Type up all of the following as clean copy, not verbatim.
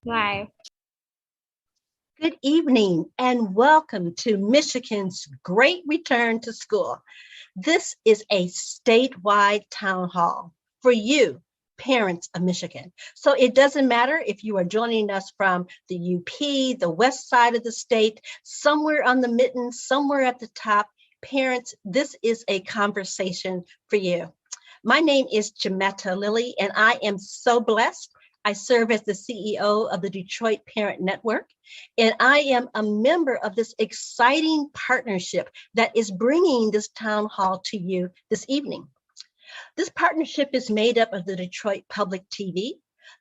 Live. Good evening and welcome to Michigan's Great Return to School. This is a statewide town hall for you, parents of Michigan. So it doesn't matter if you are joining us from the UP, the west side of the state, somewhere on the mitten, somewhere at the top. Parents, this is a conversation for you. My name is Jametta Lilly, and I am so blessed. I serve as the CEO of the Detroit Parent Network, and I am a member of this exciting partnership that is bringing this town hall to you this evening. This partnership is made up of the Detroit Public TV,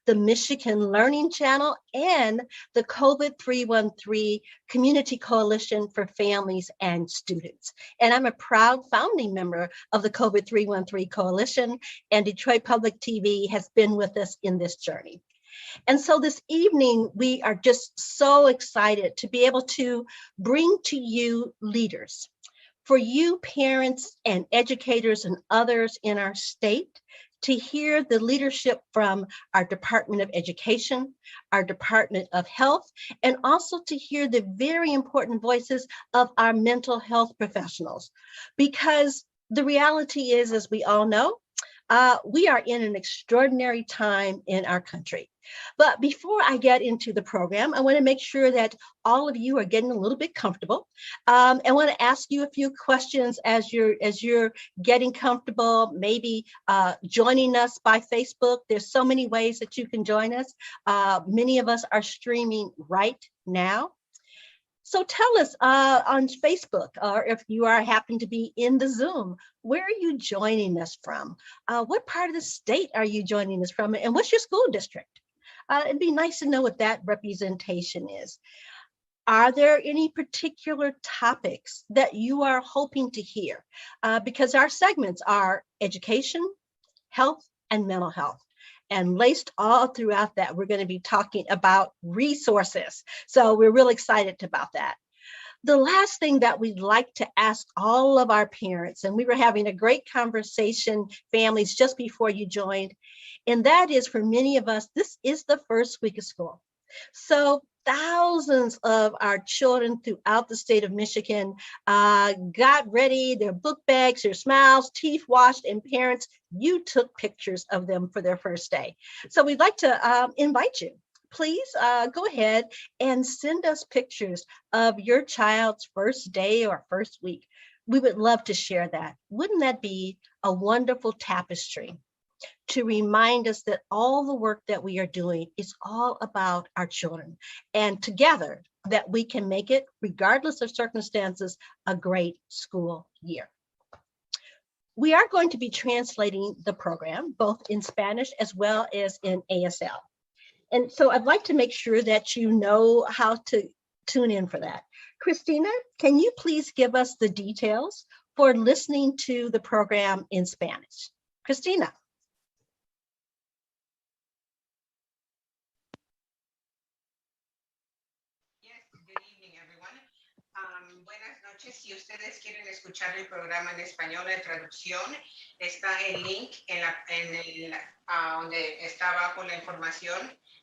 the Michigan Learning Channel, and the COVID313 Community Coalition for Families and Students. And I'm a proud founding member of the COVID313 Coalition, and Detroit Public TV has been with us in this journey. And so this evening, we are just so excited to be able to bring to you leaders. For you parents and educators and others in our state to hear the leadership from our Department of Education, our Department of Health, and also to hear the very important voices of our mental health professionals. Because the reality is, as we all know, we are in an extraordinary time in our country. But before I get into the program, I want to make sure that all of you are getting a little bit comfortable. I want to ask you a few questions as you're getting comfortable, maybe joining us by Facebook. There's so many ways that you can join us. Many of us are streaming right now. So tell us on Facebook, or if you happen to be in the Zoom, where are you joining us from? What part of the state are you joining us from? And what's your school district? It'd be nice to know what that representation is. Are there any particular topics that you are hoping to hear? Because our segments are education, health, and mental health. And laced all throughout that, we're going to be talking about resources. So we're real excited about that. The last thing that we'd like to ask all of our parents, and we were having a great conversation, families, just before you joined, and that is for many of us, this is the first week of school. So thousands of our children throughout the state of Michigan got ready, their book bags, their smiles, teeth washed, and parents, you took pictures of them for their first day. So we'd like to invite you. Please go ahead and send us pictures of your child's first day or first week. We would love to share that. Wouldn't that be a wonderful tapestry to remind us that all the work that we are doing is all about our children, and together that we can make it, regardless of circumstances, a great school year. We are going to be translating the program both in Spanish as well as in ASL. And so I'd like to make sure that you know how to tune in for that. Christina, can you please give us the details for listening to the program in Spanish? Christina. Buenas noches. Si ustedes quieren escuchar el programa en español de traducción, está el link donde está abajo la información,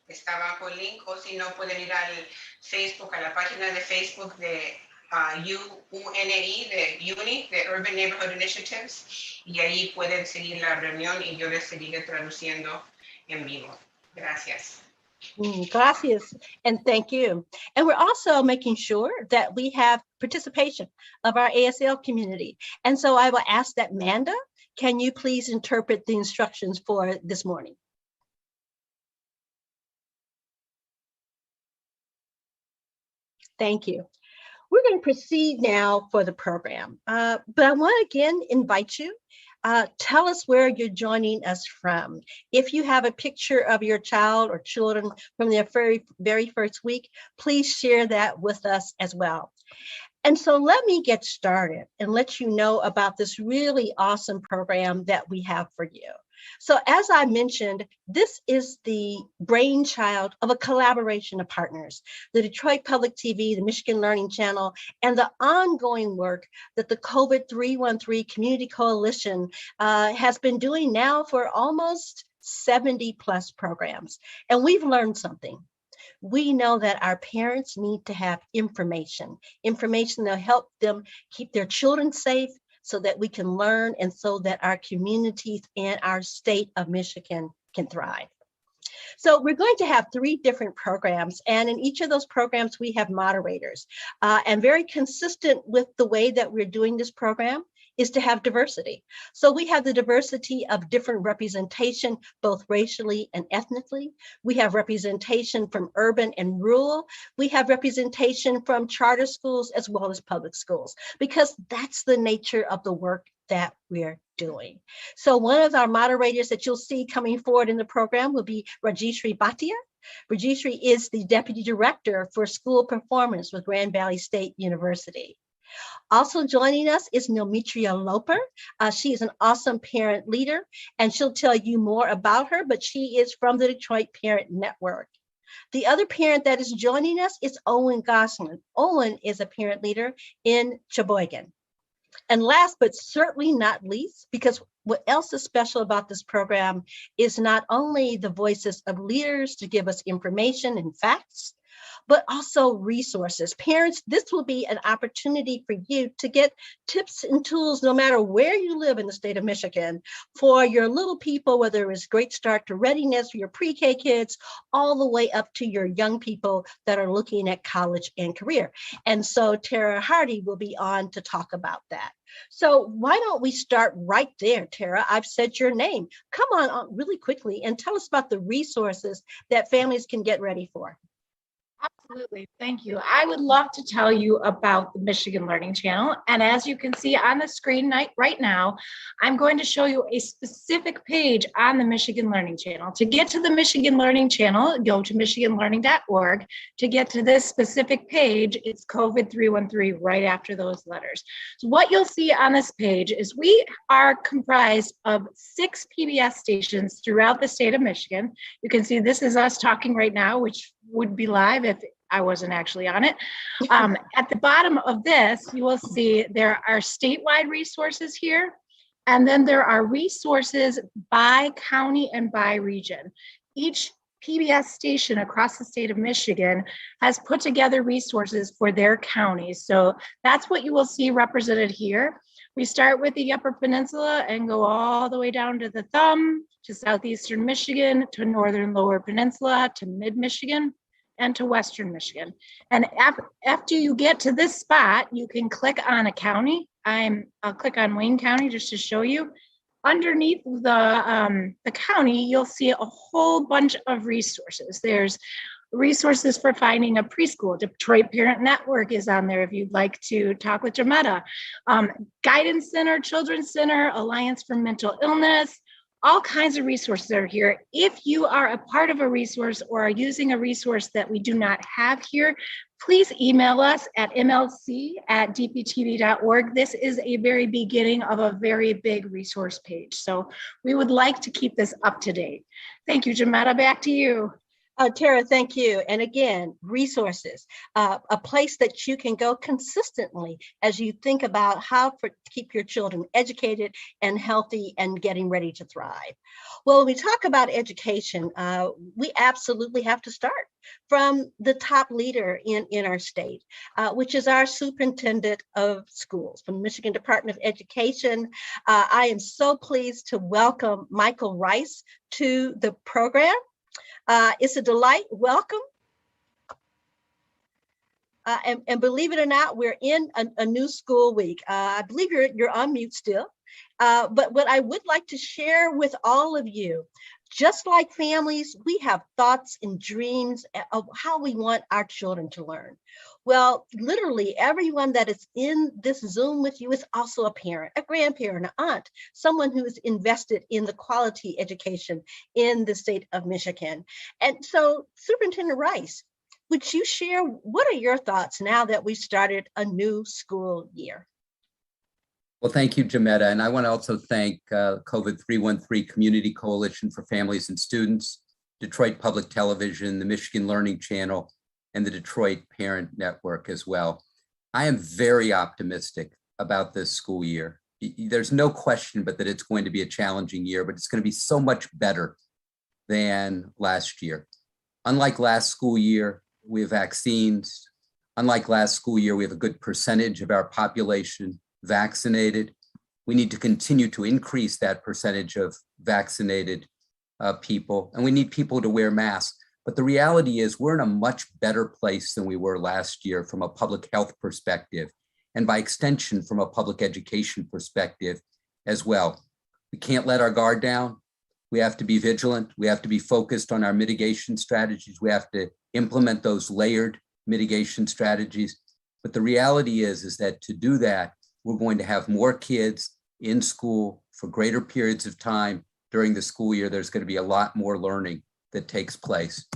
está abajo el link, o si no pueden ir al Facebook, a la página de Facebook de UNI, de UNI, de Urban Neighborhood Initiatives, y ahí pueden seguir la reunión y yo les seguiré traduciendo en vivo. Gracias. Gracias, and thank you. And we're also making sure that we have participation of our ASL community. And so I will ask that Manda, can you please interpret the instructions for this morning? Thank you. We're going to proceed now for the program, but I want to again invite you. Tell us where you're joining us from. If you have a picture of your child or children from their very first week, please share that with us as well. And so let me get started and let you know about this really awesome program that we have for you. So as I mentioned, this is the brainchild of a collaboration of partners, the Detroit Public TV, the Michigan Learning Channel, and the ongoing work that the COVID313 Community Coalition has been doing now for almost 70 plus programs. And we've learned something. We know that our parents need to have information that'll help them keep their children safe so that we can learn and so that our communities and our state of Michigan can thrive. So we're going to have 3 different programs, and in each of those programs, we have moderators. And very consistent with the way that we're doing this program is to have diversity. So we have the diversity of different representation, both racially and ethnically. We have representation from urban and rural. We have representation from charter schools as well as public schools, because that's the nature of the work that we're doing. So one of our moderators that you'll see coming forward in the program will be Rajeshri Bhatia. Rajeshri is the Deputy Director for School Performance with Grand Valley State University. Also joining us is Milmitria Loper. She is an awesome parent leader, and she'll tell you more about her, but she is from the Detroit Parent Network. The other parent that is joining us is Owen Gosselin. Owen is a parent leader in Sheboygan. And last but certainly not least, because what else is special about this program is not only the voices of leaders to give us information and facts, but also resources. Parents, this will be an opportunity for you to get tips and tools no matter where you live in the state of Michigan for your little people, whether it's Great Start to Readiness for your pre-K kids, all the way up to your young people that are looking at college and career. And so Tara Hardy will be on to talk about that. So why don't we start right there, Tara? I've said your name. Come on really quickly and tell us about the resources that families can get ready for. Absolutely. Thank you. I would love to tell you about the Michigan Learning Channel. And as you can see on the screen right now, I'm going to show you a specific page on the Michigan Learning Channel. To get to the Michigan Learning Channel, go to michiganlearning.org. To get to this specific page, it's COVID313 right after those letters. So what you'll see on this page is we are comprised of 6 PBS stations throughout the state of Michigan. You can see this is us talking right now, which would be live if I wasn't actually on it. At the bottom of this, you will see there are statewide resources here, and then there are resources by county and by region. Each PBS station across the state of Michigan has put together resources for their counties. So that's what you will see represented here. We start with the Upper Peninsula and go all the way down to the Thumb, to southeastern Michigan, to northern Lower Peninsula, to mid-Michigan, and to western Michigan. And after you get to this spot, you can click on a county. I'll click on Wayne County just to show you. Underneath the county, you'll see a whole bunch of resources. There's resources for finding a preschool. Detroit Parent Network is on there if you'd like to talk with Joneigh. Guidance Center, Children's Center, Alliance for Mental Illness, all kinds of resources are here. If you are a part of a resource or are using a resource that we do not have here, please email us at mlc@dptv.org. This is a very beginning of a very big resource page. So we would like to keep this up to date. Thank you, Joneigh, back to you. Tara, thank you. And again, resources, a place that you can go consistently as you think about how to keep your children educated and healthy and getting ready to thrive. Well, when we talk about education, we absolutely have to start from the top leader in our state, which is our superintendent of schools from the Michigan Department of Education. I am so pleased to welcome Michael Rice to the program. It's a delight. Welcome. And believe it or not, we're in a new school week. I believe you're on mute still. But what I would like to share with all of you, just like families, we have thoughts and dreams of how we want our children to learn. Well, literally everyone that is in this Zoom with you is also a parent, a grandparent, an aunt, someone who is invested in the quality education in the state of Michigan. And so Superintendent Rice, would you share what are your thoughts now that we started a new school year? Well, thank you, Joneigh. And I want to also thank COVID313 Community Coalition for Families and Students, Detroit Public Television, the Michigan Learning Channel, and the Detroit Parent Network as well. I am very optimistic about this school year. There's no question but that it's going to be a challenging year, but it's going to be so much better than last year. Unlike last school year, we have vaccines. Unlike last school year, we have a good percentage of our population vaccinated. We need to continue to increase that percentage of vaccinated people, and we need people to wear masks. But the reality is we're in a much better place than we were last year from a public health perspective, and by extension from a public education perspective as well. We can't let our guard down. We have to be vigilant. We have to be focused on our mitigation strategies. We have to implement those layered mitigation strategies. But the reality is that to do that, we're going to have more kids in school for greater periods of time during the school year. There's going to be a lot more learning that takes place.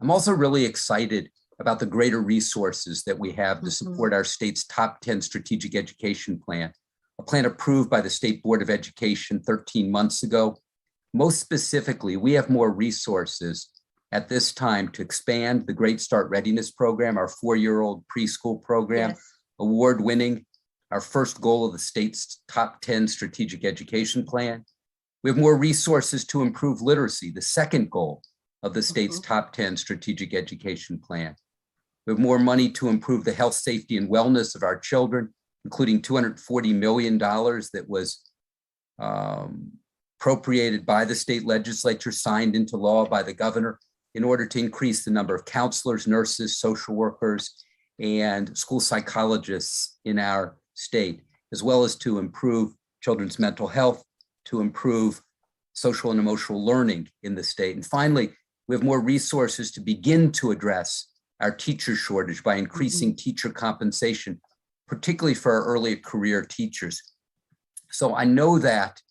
I'm also really excited about the greater resources that we have to support our state's top 10 strategic education plan, a plan approved by the State Board of Education 13 months ago. Most specifically, we have more resources at this time to expand the Great Start Readiness Program, our 4-year-old preschool program, Yes. award-winning, our first goal of the state's top 10 strategic education plan. We have more resources to improve literacy, the second goal of the state's top 10 strategic education plan. We have more money to improve the health, safety, and wellness of our children, including $240 million that was appropriated by the state legislature, signed into law by the governor, in order to increase the number of counselors, nurses, social workers, and school psychologists in our state, as well as to improve children's mental health, to improve social and emotional learning in the state. And finally, we have more resources to begin to address our teacher shortage by increasing teacher compensation, particularly for our early career teachers. So I know that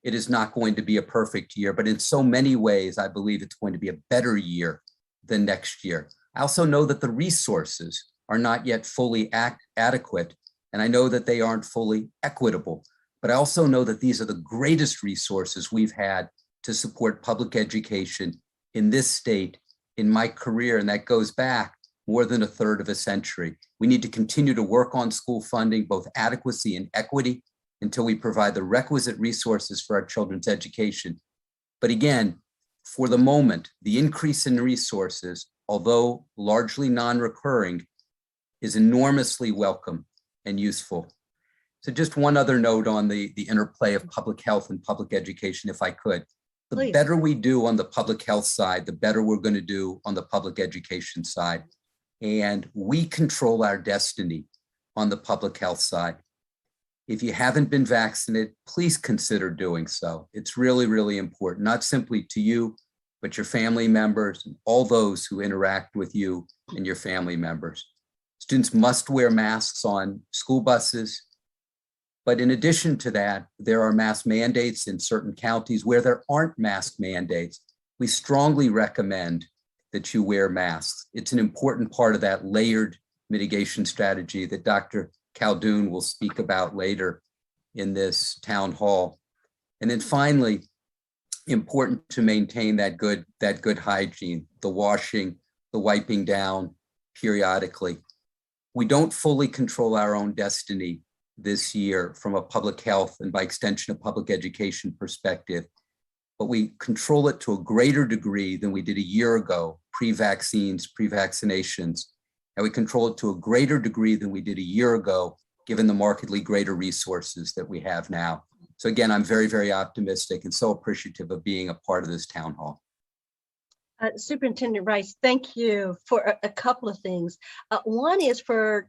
it is not going to be a perfect year, but in so many ways, I believe it's going to be a better year than next year. I also know that the resources are not yet fully adequate, and I know that they aren't fully equitable, but I also know that these are the greatest resources we've had to support public education in this state in my career, and that goes back more than a third of a century. We need to continue to work on school funding, both adequacy and equity, until we provide the requisite resources for our children's education. But again, for the moment, the increase in resources, although largely non-recurring, is enormously welcome and useful. So just one other note on the interplay of public health and public education, if I could. The Please. better we do on the public health side, the better we're going to do on the public education side. And we control our destiny on the public health side. If you haven't been vaccinated, please consider doing so. It's really, really important, not simply to you, but your family members and all those who interact with you and your family members. Students must wear masks on school buses. But in addition to that, there are mask mandates in certain counties where there aren't mask mandates. We strongly recommend that you wear masks. It's an important part of that layered mitigation strategy that Dr. Khaldun will speak about later in this town hall. And then finally, important to maintain that good hygiene, the washing, the wiping down periodically. We don't fully control our own destiny this year from a public health and by extension a public education perspective, but we control it to a greater degree than we did a year ago, pre-vaccines, pre-vaccinations. And we control it to a greater degree than we did a year ago, given the markedly greater resources that we have now. So again, I'm very, very optimistic and so appreciative of being a part of this town hall. Superintendent Rice, thank you for a couple of things. One is for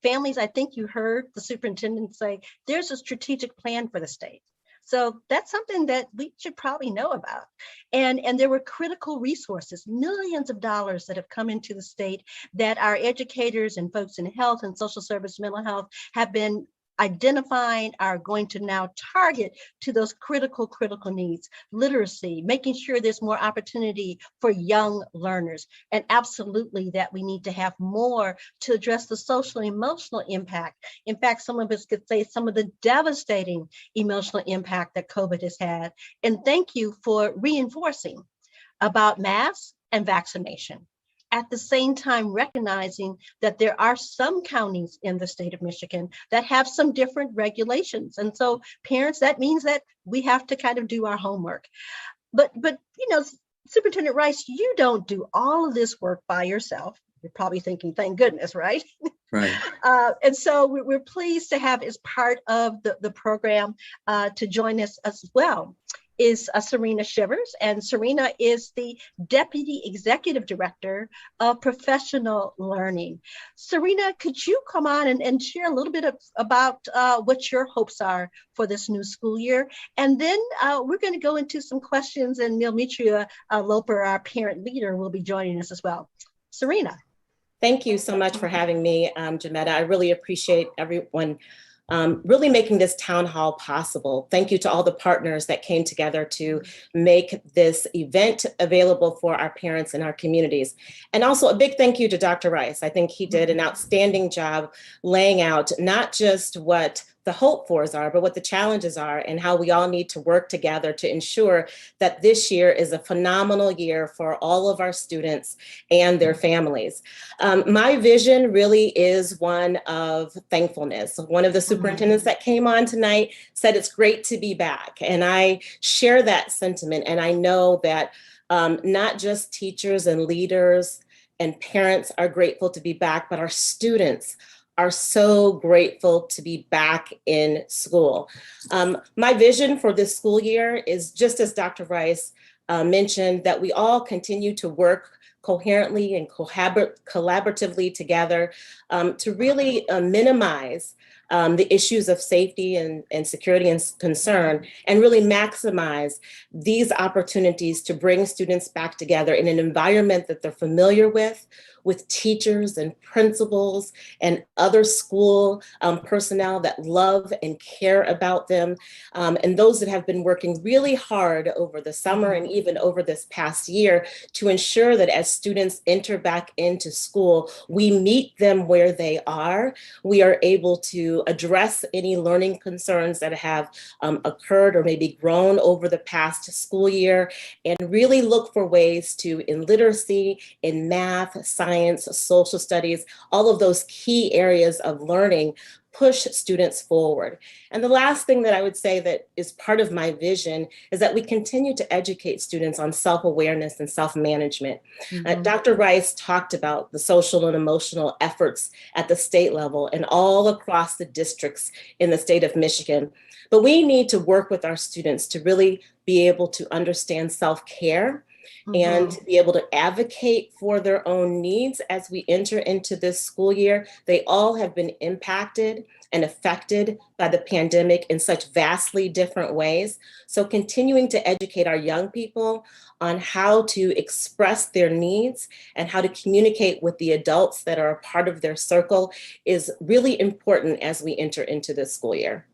families. I think you heard the superintendent say there's a strategic plan for the state. So that's something that we should probably know about. And there were critical resources, millions of dollars that have come into the state that our educators and folks in health and social service, mental health have been identifying, are going to now target to those critical needs, literacy, making sure there's more opportunity for young learners, and absolutely that we need to have more to address the social and emotional impact. In fact, some of us could say some of the devastating emotional impact that COVID has had. And thank you for reinforcing about masks and vaccination. At the same time, recognizing that there are some counties in the state of Michigan that have some different regulations. And so parents, that means that we have to kind of do our homework. But you know, Superintendent Rice, you don't do all of this work by yourself. You're probably thinking, thank goodness, right? Right. And so we're pleased to have as part of the program to join us as well is Serena Shivers. And Serena is the Deputy Executive Director of Professional Learning. Serena, could you come on and share a little bit about what your hopes are for this new school year? And then we're going to go into some questions, and Milmitria Loper, our parent leader, will be joining us as well. Serena. Thank you so much for having me, Joneigh. I really appreciate everyone really making this town hall possible. Thank you to all the partners that came together to make this event available for our parents and our communities. And also a big thank you to Dr. Rice. I think he did an outstanding job laying out not just what the hope fors are, but what the challenges are and how we all need to work together to ensure that this year is a phenomenal year for all of our students and their families. My vision really is one of thankfulness. One of the superintendents that came on tonight said it's great to be back. And I share that sentiment. And I know that not just teachers and leaders and parents are grateful to be back, but our students are so grateful to be back in school. My vision for this school year is, just as Dr. Rice mentioned, that we all continue to work coherently and collaboratively together to really minimize the issues of safety and security and concern, and really maximize these opportunities to bring students back together in an environment that they're familiar with teachers and principals and other school personnel that love and care about them, and those that have been working really hard over the summer and even over this past year to ensure that as students enter back into school, we meet them where they are. We are able to address any learning concerns that have occurred or maybe grown over the past school year, and really look for ways to, in literacy, in math, science, social studies, all of those key areas of learning, push students forward. And the last thing that I would say that is part of my vision is that we continue to educate students on self-awareness and self-management. Dr. Rice talked about the social and emotional efforts at the state level and all across the districts in the state of Michigan. But we need to work with our students to really be able to understand self-care and to be able to advocate for their own needs as we enter into this school year. They all have been impacted and affected by the pandemic in such vastly different ways. So continuing to educate our young people on how to express their needs and how to communicate with the adults that are a part of their circle is really important as we enter into this school year.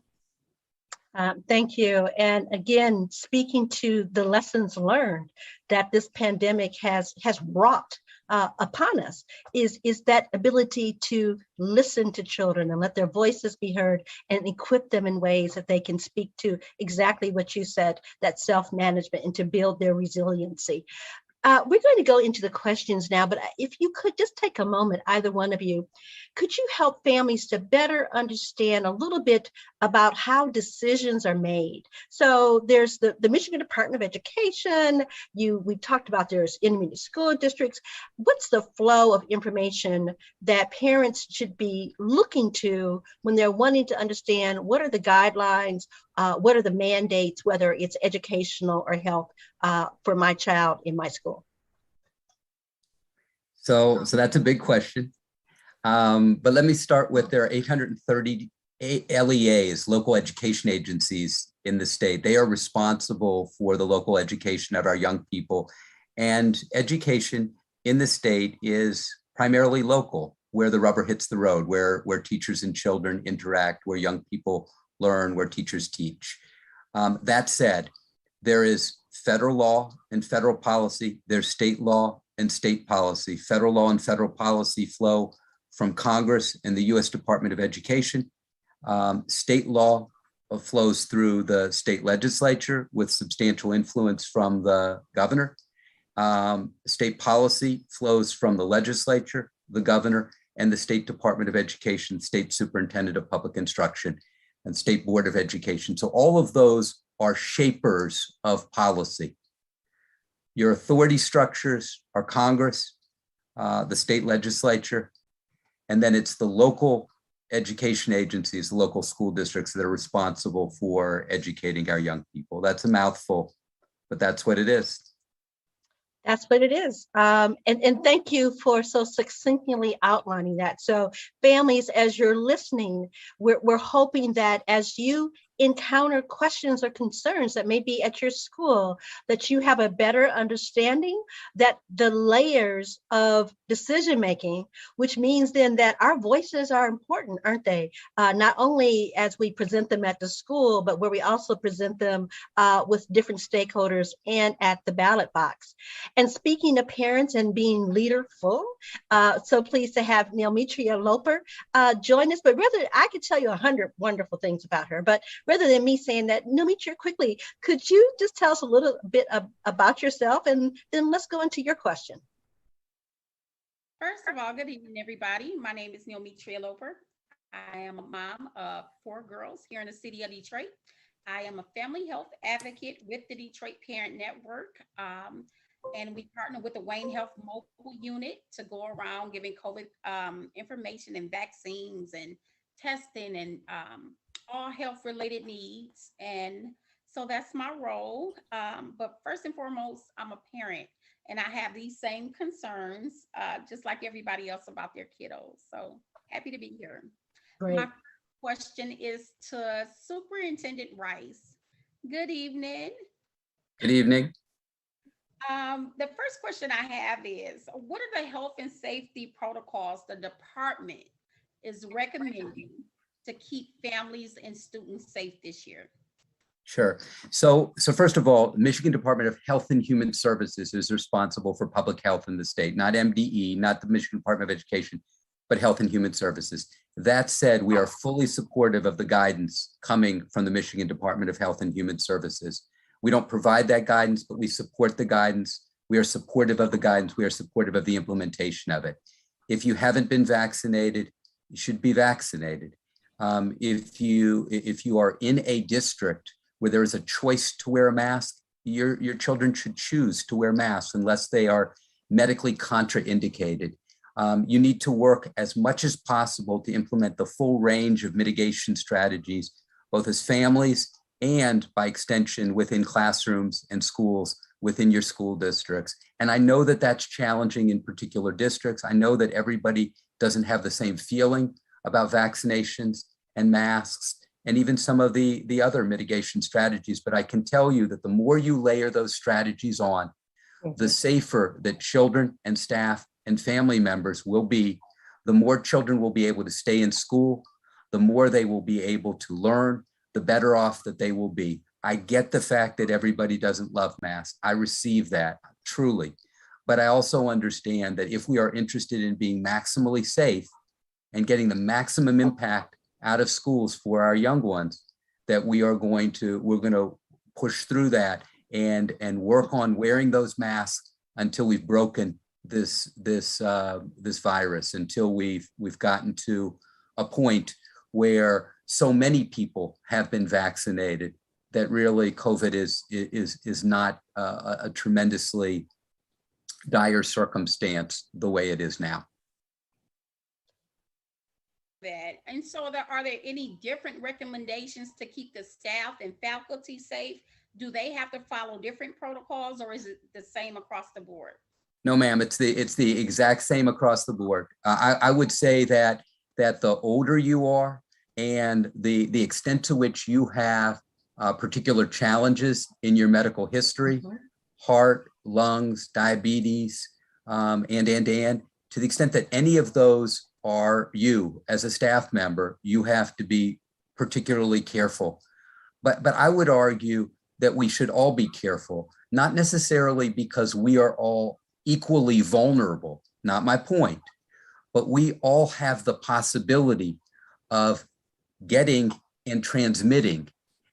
Thank you. And again, speaking to the lessons learned that this pandemic has brought upon us is that ability to listen to children and let their voices be heard and equip them in ways that they can speak to exactly what you said, that self-management, and to build their resiliency. We're going to go into the questions now, but if you could just take a moment, either one of you, could you help families to better understand a little bit about how decisions are made? So there's the Michigan Department of Education. We talked about there's intermediate school districts. What's the flow of information that parents should be looking to when they're wanting to understand what are the guidelines, what are the mandates, whether it's educational or health for my child in my school? So that's a big question. But let me start with there are 830 LEAs, local education agencies in the state. They are responsible for the local education of our young people. And education in the state is primarily local, where the rubber hits the road, where teachers and children interact, where young people learn, where teachers teach. That said, there is federal law and federal policy. There's state law and state policy. Federal law and federal policy flow from Congress and the U.S. Department of Education. State law flows through the state legislature with substantial influence from the governor. State policy flows from the legislature, the governor, and the State Department of Education, State Superintendent of Public Instruction, and State Board of Education. So all of those are shapers of policy. Your authority structures are Congress, the state legislature, and then it's the local education agencies, the local school districts that are responsible for educating our young people. That's a mouthful, but that's what it is. That's what it is. And thank you for so succinctly outlining that. So families, as you're listening, we're hoping that as you encounter questions or concerns that may be at your school, that you have a better understanding that the layers of decision making, which means then that our voices are important, aren't they? Not only as we present them at the school, but where we also present them with different stakeholders and at the ballot box. And speaking of parents and being leaderful, so pleased to have Neometria Loper join us. But rather, I could tell you 100 wonderful things about her, but rather than me saying that, Neometria, quickly, could you just tell us a little bit about yourself, and then let's go into your question. First of all, good evening, everybody. My name is Neometria Loper. I am a mom of 4 girls here in the city of Detroit. I am a family health advocate with the Detroit Parent Network. And we partner with the Wayne Health Mobile Unit to go around giving COVID information and vaccines and testing and all health related needs. And so that's my role. But first and foremost, I'm a parent and I have these same concerns, just like everybody else about their kiddos. So happy to be here. Great. My question is to Superintendent Rice. Good evening. Good evening. The first question I have is, what are the health and safety protocols the department is recommending to keep families and students safe this year? Sure. So first of all, Michigan Department of Health and Human Services is responsible for public health in the state, not MDE, not the Michigan Department of Education, but Health and Human Services. That said, we are fully supportive of the guidance coming from the Michigan Department of Health and Human Services. We don't provide that guidance, but we support the guidance. We are supportive of the guidance. We are supportive of the implementation of it. If you haven't been vaccinated, you should be vaccinated. If you are in a district where there is a choice to wear a mask, your children should choose to wear masks unless they are medically contraindicated. You need to work as much as possible to implement the full range of mitigation strategies, both as families and by extension within classrooms and schools within your school districts. And I know that that's challenging in particular districts. I know that everybody doesn't have the same feeling about vaccinations and masks and even some of the other mitigation strategies. But I can tell you that the more you layer those strategies on, the safer that children and staff and family members will be, the more children will be able to stay in school, the more they will be able to learn, the better off that they will be. I get the fact that everybody doesn't love masks. I receive that, truly. But I also understand that if we are interested in being maximally safe and getting the maximum impact out of schools for our young ones, that we're going to push through that and work on wearing those masks until we've broken this virus, until we've gotten to a point where so many people have been vaccinated that really COVID is not a tremendously dire circumstance the way it is now. And so are there any different recommendations to keep the staff and faculty safe? Do they have to follow different protocols, or is it the same across the board? No, ma'am, it's the exact same across the board. I would say that the older you are and the extent to which you have particular challenges in your medical history, heart, lungs, diabetes, and to the extent that any of those are you as a staff member, you have to be particularly careful. But I would argue that we should all be careful, not necessarily because we are all equally vulnerable, not my point, but we all have the possibility of getting and transmitting,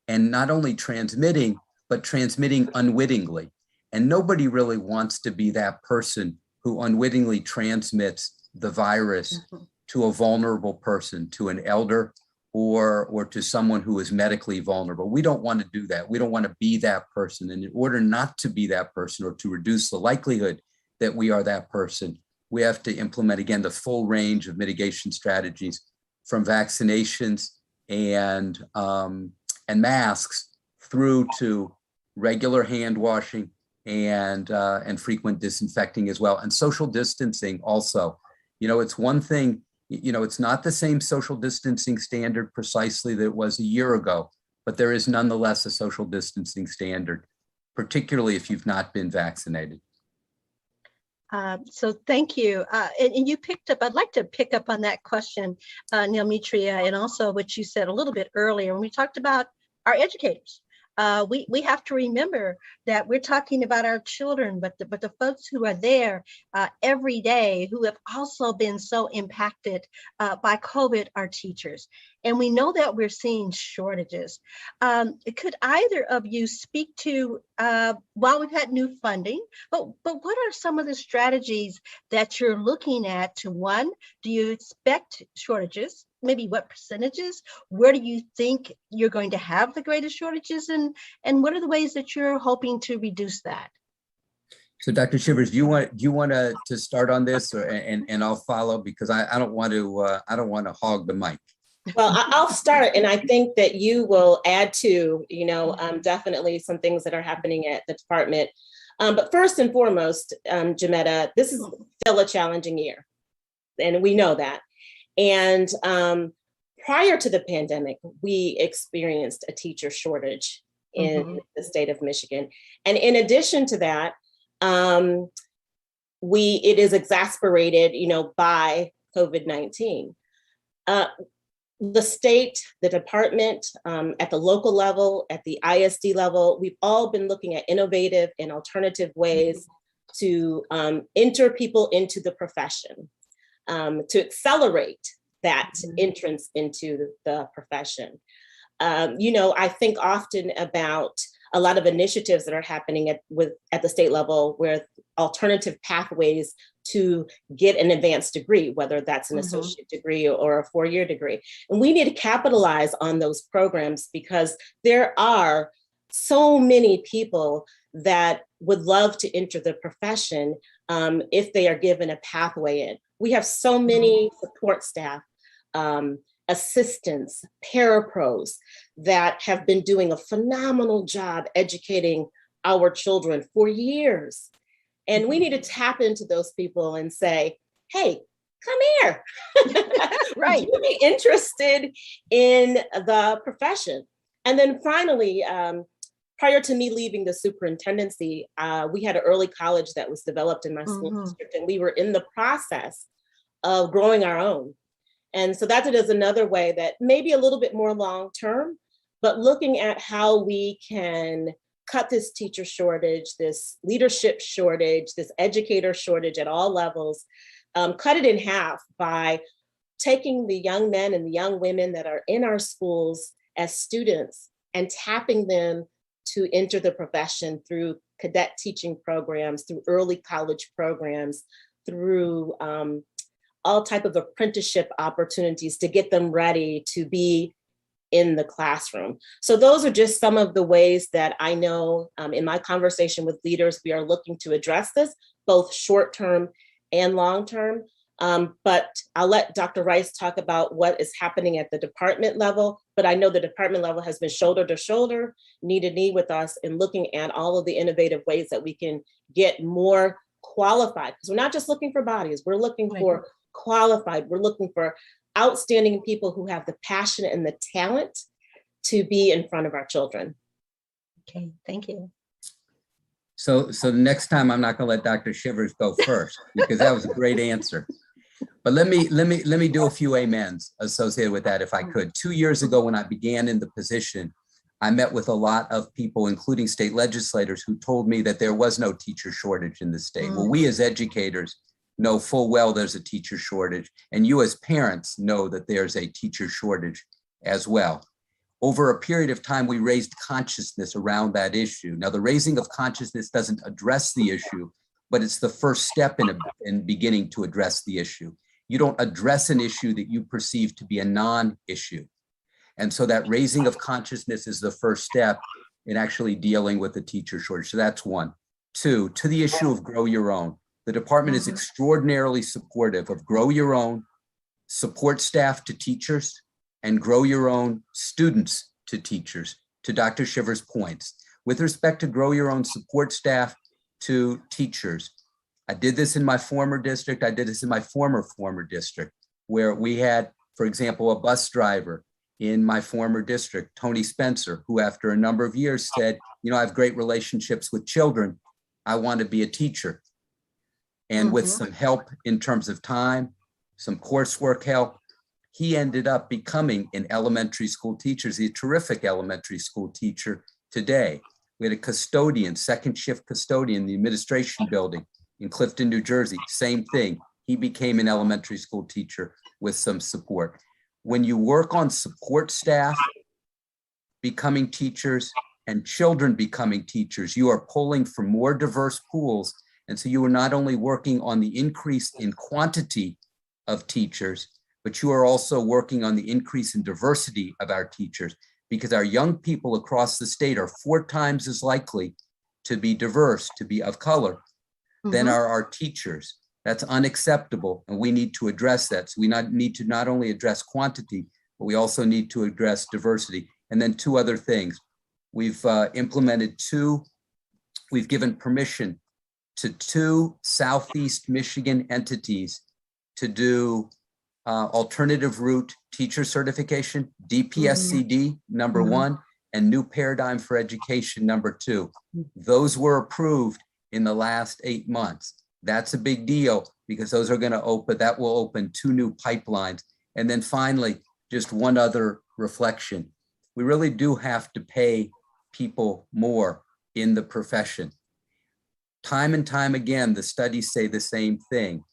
and not only transmitting, but transmitting unwittingly. And nobody really wants to be that person who unwittingly transmits the virus to a vulnerable person, to an elder or to someone who is medically vulnerable. We don't want to do that. We don't want to be that person. And in order not to be that person or to reduce the likelihood that we are that person, we have to implement, again, the full range of mitigation strategies, from vaccinations and masks through to regular hand washing and frequent disinfecting as well, and social distancing also. You know, it's one thing, you know, it's not the same social distancing standard precisely that it was a year ago, but there is nonetheless a social distancing standard, particularly if you've not been vaccinated. So thank you. And you picked up, I'd like to pick up on that question, Neilmitria, and also what you said a little bit earlier when we talked about our educators. We have to remember that we're talking about our children, but the folks who are there every day who have also been so impacted by COVID are teachers. And we know that we're seeing shortages. Could either of you speak to, while we've had new funding, but what are some of the strategies that you're looking at to, one, do you expect shortages? Maybe what percentages? Where do you think you're going to have the greatest shortages? And what are the ways that you're hoping to reduce that? So Dr. Shivers, do you want to start on this, or, and I'll follow, because I don't want to hog the mic. Well, I'll start, and I think that you will add to, definitely some things that are happening at the department. But first and foremost, Joneigh, this is still a challenging year, and we know that. And prior to the pandemic, we experienced a teacher shortage in the state of Michigan. And in addition to that, it is exacerbated, by COVID-19. The state, the department, at the local level, at the ISD level, we've all been looking at innovative and alternative ways to enter people into the profession, to accelerate that entrance into the profession. I think often about a lot of initiatives that are happening at the state level with alternative pathways to get an advanced degree, whether that's an associate degree or a 4-year degree. And we need to capitalize on those programs because there are so many people that would love to enter the profession if they are given a pathway in. We have so many support staff, assistants, parapros that have been doing a phenomenal job educating our children for years. And we need to tap into those people and say, hey, come here. Right. Would you be interested in the profession? And then finally, prior to me leaving the superintendency, we had an early college that was developed in my school district, and we were in the process of growing our own. And so that is another way that maybe a little bit more long-term, but looking at how we can cut this teacher shortage, this leadership shortage, this educator shortage at all levels, cut it in half by taking the young men and the young women that are in our schools as students and tapping them to enter the profession through cadet teaching programs, through early college programs, through all type of apprenticeship opportunities to get them ready to be in the classroom. So those are just some of the ways that I know in my conversation with leaders, we are looking to address this, both short-term and long-term. But I'll let Dr. Rice talk about what is happening at the department level, but I know the department level has been shoulder to shoulder, knee to knee with us in looking at all of the innovative ways that we can get more qualified, because we're not just looking for bodies, we're looking for qualified, we're looking for outstanding people who have the passion and the talent to be in front of our children. Okay, thank you. So the next time I'm not going to let Dr. Shivers go first, because that was a great answer. But let me do a few amens associated with that, if I could. 2 years ago, when I began in the position, I met with a lot of people, including state legislators, who told me that there was no teacher shortage in the state. Well, we as educators know full well there's a teacher shortage, and you as parents know that there's a teacher shortage as well. Over a period of time, we raised consciousness around that issue. Now, the raising of consciousness doesn't address the issue, but it's the first step in beginning to address the issue. You don't address an issue that you perceive to be a non-issue. And so that raising of consciousness is the first step in actually dealing with the teacher shortage. So that's one. Two, to the issue of grow your own. The department is extraordinarily supportive of grow your own, support staff to teachers, and grow your own students to teachers, to Dr. Shiver's points. With respect to grow your own support staff to teachers, I did this in my former district. I did this in my former district, where we had, for example, a bus driver in my former district, Tony Spencer, who after a number of years said, you know, I have great relationships with children. I want to be a teacher. And with some help in terms of time, some coursework help, he ended up becoming an elementary school teacher. He's a terrific elementary school teacher today. We had a custodian, second shift custodian in the administration building in Clifton, New Jersey. Same thing. He became an elementary school teacher with some support. When you work on support staff becoming teachers and children becoming teachers, you are pulling from more diverse pools. And so you are not only working on the increase in quantity of teachers, but you are also working on the increase in diversity of our teachers, because our young people across the state are 4 times as likely to be diverse, to be of color, than are our teachers. That's unacceptable, and we need to address that. So we need to not only address quantity, but we also need to address diversity. And then 2 other things. We've we've given permission to 2 Southeast Michigan entities to do alternative route teacher certification, DPSCD number 1, and New Paradigm for Education number 2. Those were approved in the last 8 months. That's a big deal, because those are going to open, that will open 2 new pipelines. And then finally, just one other reflection. We really do have to pay people more in the profession. Time and time again, the studies say the same thing.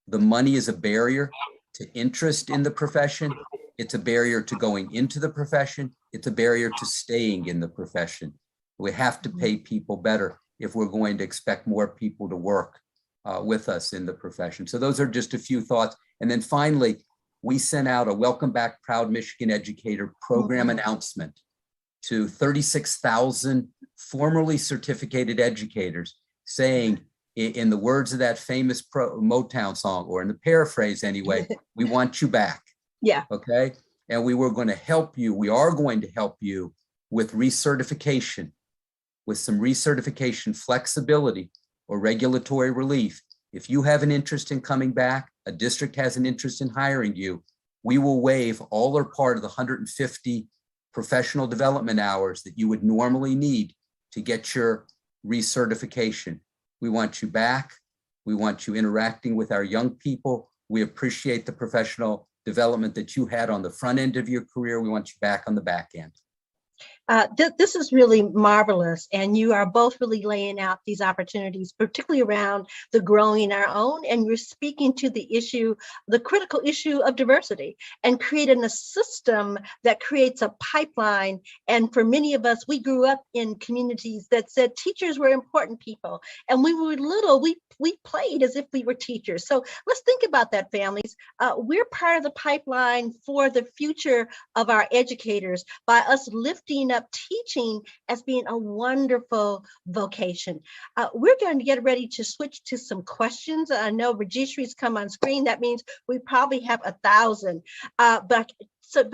The money is a barrier to interest in the profession. It's a barrier to going into the profession. It's a barrier to staying in the profession. We have to pay people better if we're going to expect more people to work with us in the profession. So those are just a few thoughts. And then finally, we sent out a Welcome Back Proud Michigan Educator program announcement to 36,000 formerly certificated educators, saying, in the words of that famous Motown song, or in the paraphrase anyway, we want you back. Yeah. Okay. And we were going to help you. We are going to help you with recertification, with some recertification flexibility or regulatory relief. If you have an interest in coming back, a district has an interest in hiring you, we will waive all or part of the 150 professional development hours that you would normally need to get your recertification. We want you back. We want you interacting with our young people. We appreciate the professional development that you had on the front end of your career. We want you back on the back end. This is really marvelous, and you are both really laying out these opportunities, particularly around the growing our own, and you're speaking to the issue, the critical issue of diversity, and creating a system that creates a pipeline. And for many of us, we grew up in communities that said teachers were important people, and we were little, we played as if we were teachers. So let's think about that, families. We're part of the pipeline for the future of our educators by us lifting up teaching as being a wonderful vocation. We're going to get ready to switch to some questions. I know Rajeshree's come on screen. That means we probably have 1,000. But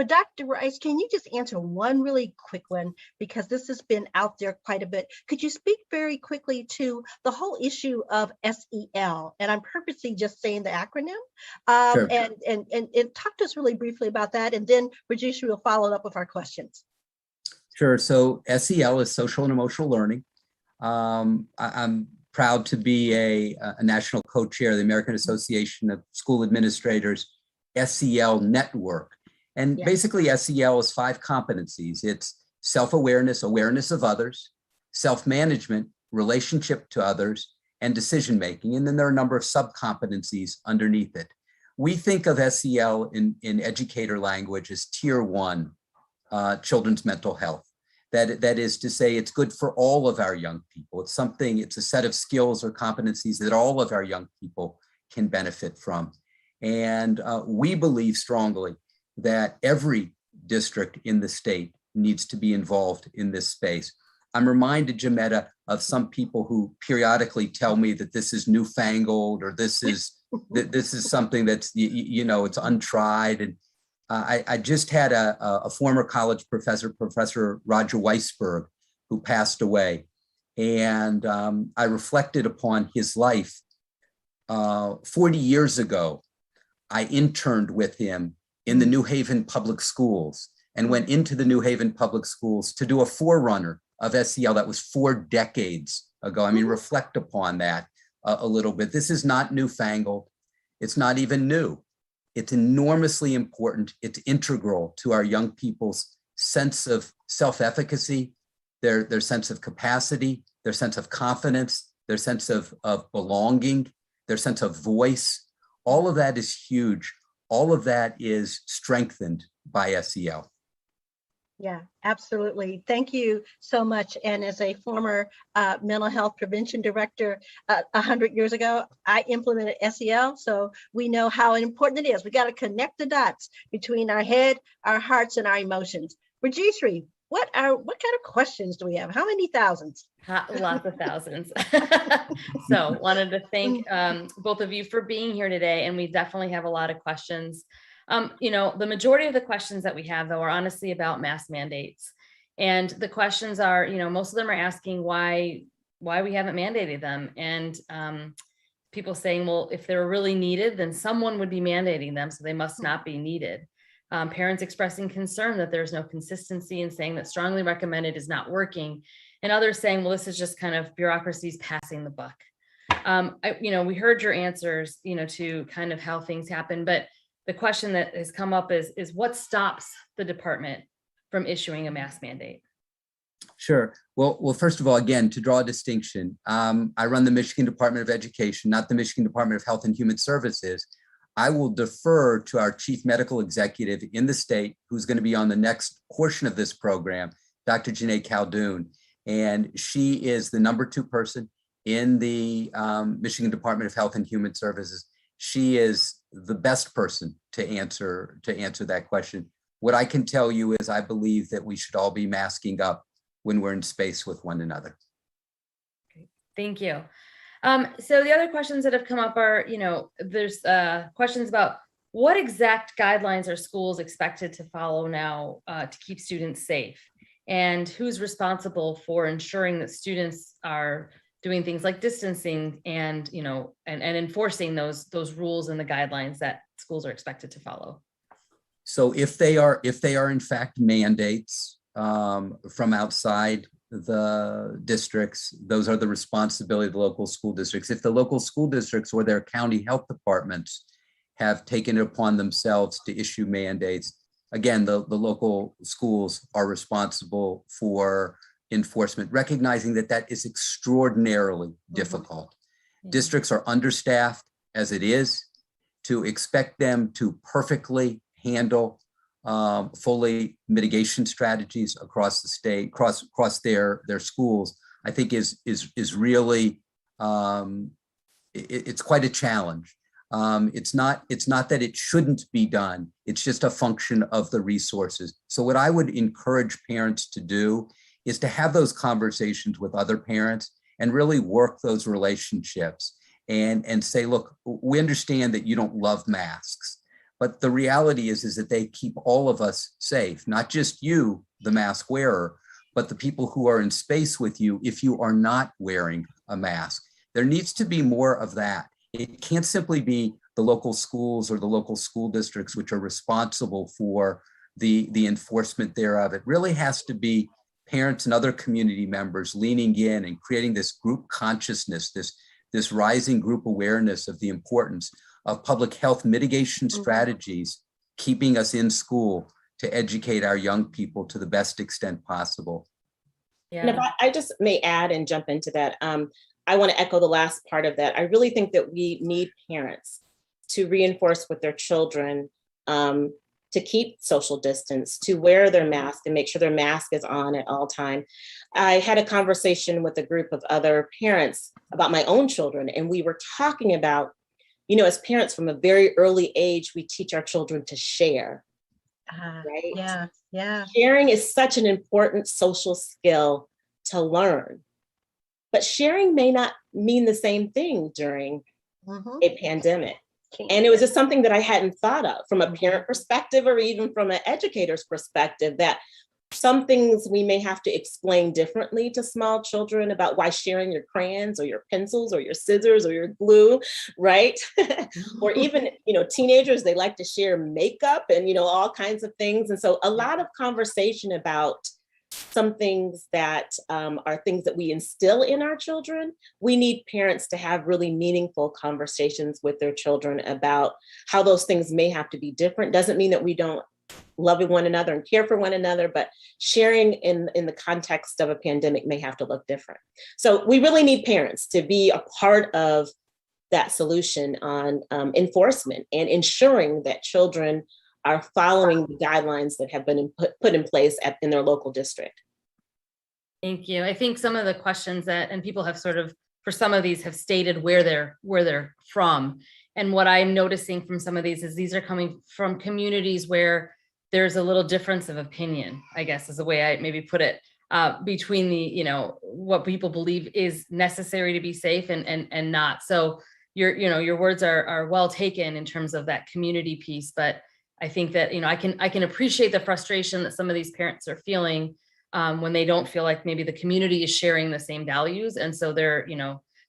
Dr. Rice, can you just answer one really quick one, because this has been out there quite a bit. Could you speak very quickly to the whole issue of SEL? And I'm purposely just saying the acronym. Sure. And talk to us really briefly about that. And then Rajeshri will follow up with our questions. Sure. So SEL is social and emotional learning. I'm proud to be a national co-chair of the American Association of School Administrators SEL network. And basically SEL is 5 competencies. It's self-awareness, awareness of others, self-management, relationship to others, and decision-making. And then there are a number of sub-competencies underneath it. We think of SEL in educator language as tier 1, children's mental health. That is to say, it's good for all of our young people. It's a set of skills or competencies that all of our young people can benefit from. And we believe strongly that every district in the state needs to be involved in this space. I'm reminded, Joneigh, of some people who periodically tell me that this is newfangled, or this is something that's, it's untried. And I just had a former college professor, Professor Roger Weisberg, who passed away. And I reflected upon his life. 40 years ago, I interned with him in the New Haven Public Schools and went into the New Haven Public Schools to do a forerunner of SEL that was 4 decades ago. I mean, reflect upon that a little bit. This is not newfangled. It's not even new. It's enormously important. It's integral to our young people's sense of self-efficacy, their sense of capacity, their sense of confidence, their sense of belonging, their sense of voice. All of that is huge. All of that is strengthened by SEL. Yeah, absolutely. Thank you so much. And as a former mental health prevention director 100 years ago, I implemented SEL. So we know how important it is. We got to connect the dots between our head, our hearts, and our emotions. Rajeshri, what kind of questions do we have? How many thousands? Lots of thousands. So wanted to thank both of you for being here today. And we definitely have a lot of questions. The majority of the questions that we have, though, are honestly about mask mandates. And the questions are, most of them are asking why we haven't mandated them. And people saying, well, if they're really needed, then someone would be mandating them, so they must not be needed. Parents expressing concern that there's no consistency and saying that strongly recommended is not working. And others saying, well, this is just kind of bureaucracies passing the buck. We heard your answers, to kind of how things happen, but the question that has come up is what stops the department from issuing a mask mandate? Sure. Well, first of all, again, to draw a distinction, I run the Michigan Department of Education, not the Michigan Department of Health and Human Services. I will defer to our chief medical executive in the state, who's going to be on the next portion of this program, Dr. Joneigh Khaldun. And she is the number 2 person in the Michigan Department of Health and Human Services. She is the best person to answer that question. What I can tell you is I believe that we should all be masking up when we're in space with one another. Okay, thank you. So the other questions that have come up are, there's questions about what exact guidelines are schools expected to follow now to keep students safe, and who's responsible for ensuring that students are doing things like distancing and, and enforcing those rules and the guidelines that schools are expected to follow. So if they are in fact mandates from outside the districts, those are the responsibility of the local school districts. If the local school districts or their county health departments have taken it upon themselves to issue mandates, again, the local schools are responsible for enforcement, recognizing that is extraordinarily difficult. Yeah. Districts are understaffed as it is. To expect them to perfectly handle fully mitigation strategies across the state, across their schools, I think is really it's quite a challenge. It's not that it shouldn't be done. It's just a function of the resources. So what I would encourage parents to do is to have those conversations with other parents and really work those relationships and say, look, we understand that you don't love masks, but the reality is that they keep all of us safe, not just you, the mask wearer, but the people who are in space with you if you are not wearing a mask. There needs to be more of that. It can't simply be the local schools or the local school districts which are responsible for the enforcement thereof. It really has to be parents and other community members leaning in and creating this group consciousness, this rising group awareness of the importance of public health mitigation strategies, keeping us in school to educate our young people to the best extent possible. Yeah. And if I just may add and jump into that, I want to echo the last part of that. I really think that we need parents to reinforce with their children to keep social distance, to wear their mask and make sure their mask is on at all time. I had a conversation with a group of other parents about my own children, and we were talking about, as parents from a very early age, we teach our children to share. right? Yeah. Sharing is such an important social skill to learn, but sharing may not mean the same thing during Mhm. a pandemic. And it was just something that I hadn't thought of from a parent perspective or even from an educator's perspective, that some things we may have to explain differently to small children about why sharing your crayons or your pencils or your scissors or your glue, right? Or even, teenagers, they like to share makeup and, all kinds of things. And so a lot of conversation about some things that are things that we instill in our children. We need parents to have really meaningful conversations with their children about how those things may have to be different. Doesn't mean that we don't love one another and care for one another, but sharing in the context of a pandemic may have to look different. So we really need parents to be a part of that solution on enforcement and ensuring that children are following the guidelines that have been put in place in their local district. Thank you. I think some of the questions and people have sort of, for some of these, have stated where they're from. And what I'm noticing from some of these is these are coming from communities where there's a little difference of opinion, I guess is the way I maybe put it, between the, what people believe is necessary to be safe and not. So your words are well taken in terms of that community piece, but I think that, I can appreciate the frustration that some of these parents are feeling when they don't feel like maybe the community is sharing the same values. And so they're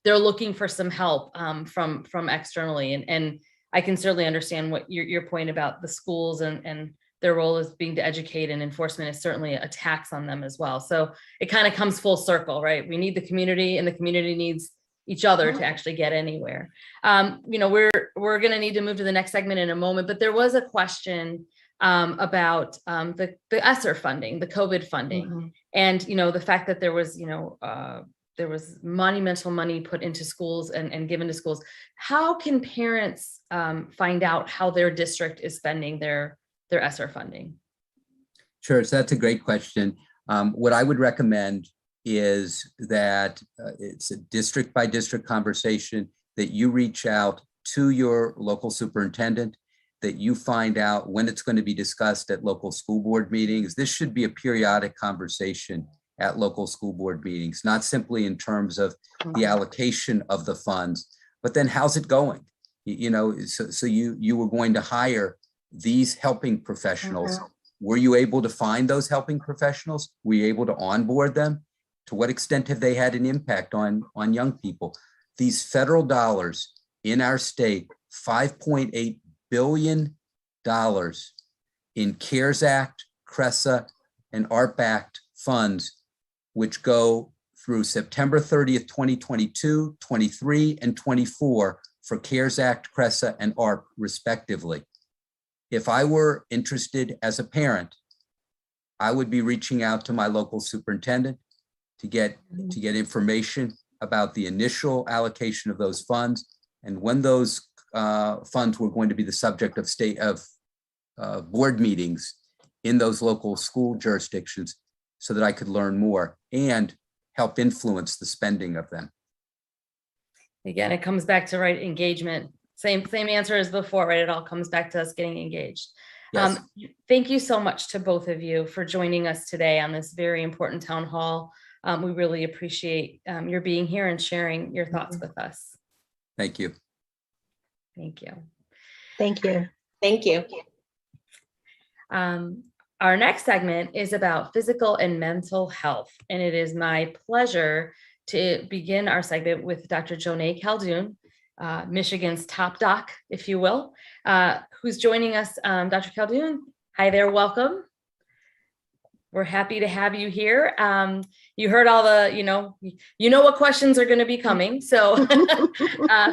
looking for some help from externally. And I can certainly understand what your point about the schools and their role as being to educate, and enforcement is certainly a tax on them as well. So it kind of comes full circle, right? We need the community and the community needs each other to actually get anywhere. We're going to need to move to the next segment in a moment, but there was a question about the ESSER funding, the COVID funding, and the fact that there was monumental money put into schools and given to schools. How can parents find out how their district is spending their ESSER funding? Sure, so that's a great question. What I would recommend is that it's a district by district conversation, that you reach out to your local superintendent, that you find out when it's going to be discussed at local school board meetings. This should be a periodic conversation at local school board meetings, not simply in terms of the allocation of the funds, but then how's it going? So you were going to hire these helping professionals. Were you able to find those helping professionals? Were you able to onboard them? To what extent have they had an impact on young people? These federal dollars in our state, $5.8 billion in CARES Act, CRESA, and ARP Act funds, which go through September 30th, 2022, 23, and 24 for CARES Act, CRESA, and ARP respectively. If I were interested as a parent, I would be reaching out to my local superintendent to get information about the initial allocation of those funds and when those funds were going to be the subject of board meetings in those local school jurisdictions, so that I could learn more and help influence the spending of them. Again, it comes back to engagement. Same answer as before, right? It all comes back to us getting engaged. Yes. Thank you so much to both of you for joining us today on this very important town hall. We really appreciate your being here and sharing your thoughts with us. Thank you. Thank you. Thank you. Thank you. Our next segment is about physical and mental health, and it is my pleasure to begin our segment with Dr. Joneigh Khaldun, Michigan's top doc, if you will, who's joining us. Dr. Khaldun, hi there, welcome. We're happy to have you here. You heard all the, you know what questions are going to be coming, so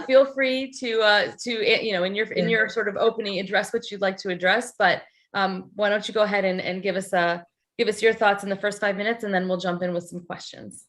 feel free to in your sort of opening, address what you'd like to address. But why don't you go ahead and give us your thoughts in the first 5 minutes, and then we'll jump in with some questions.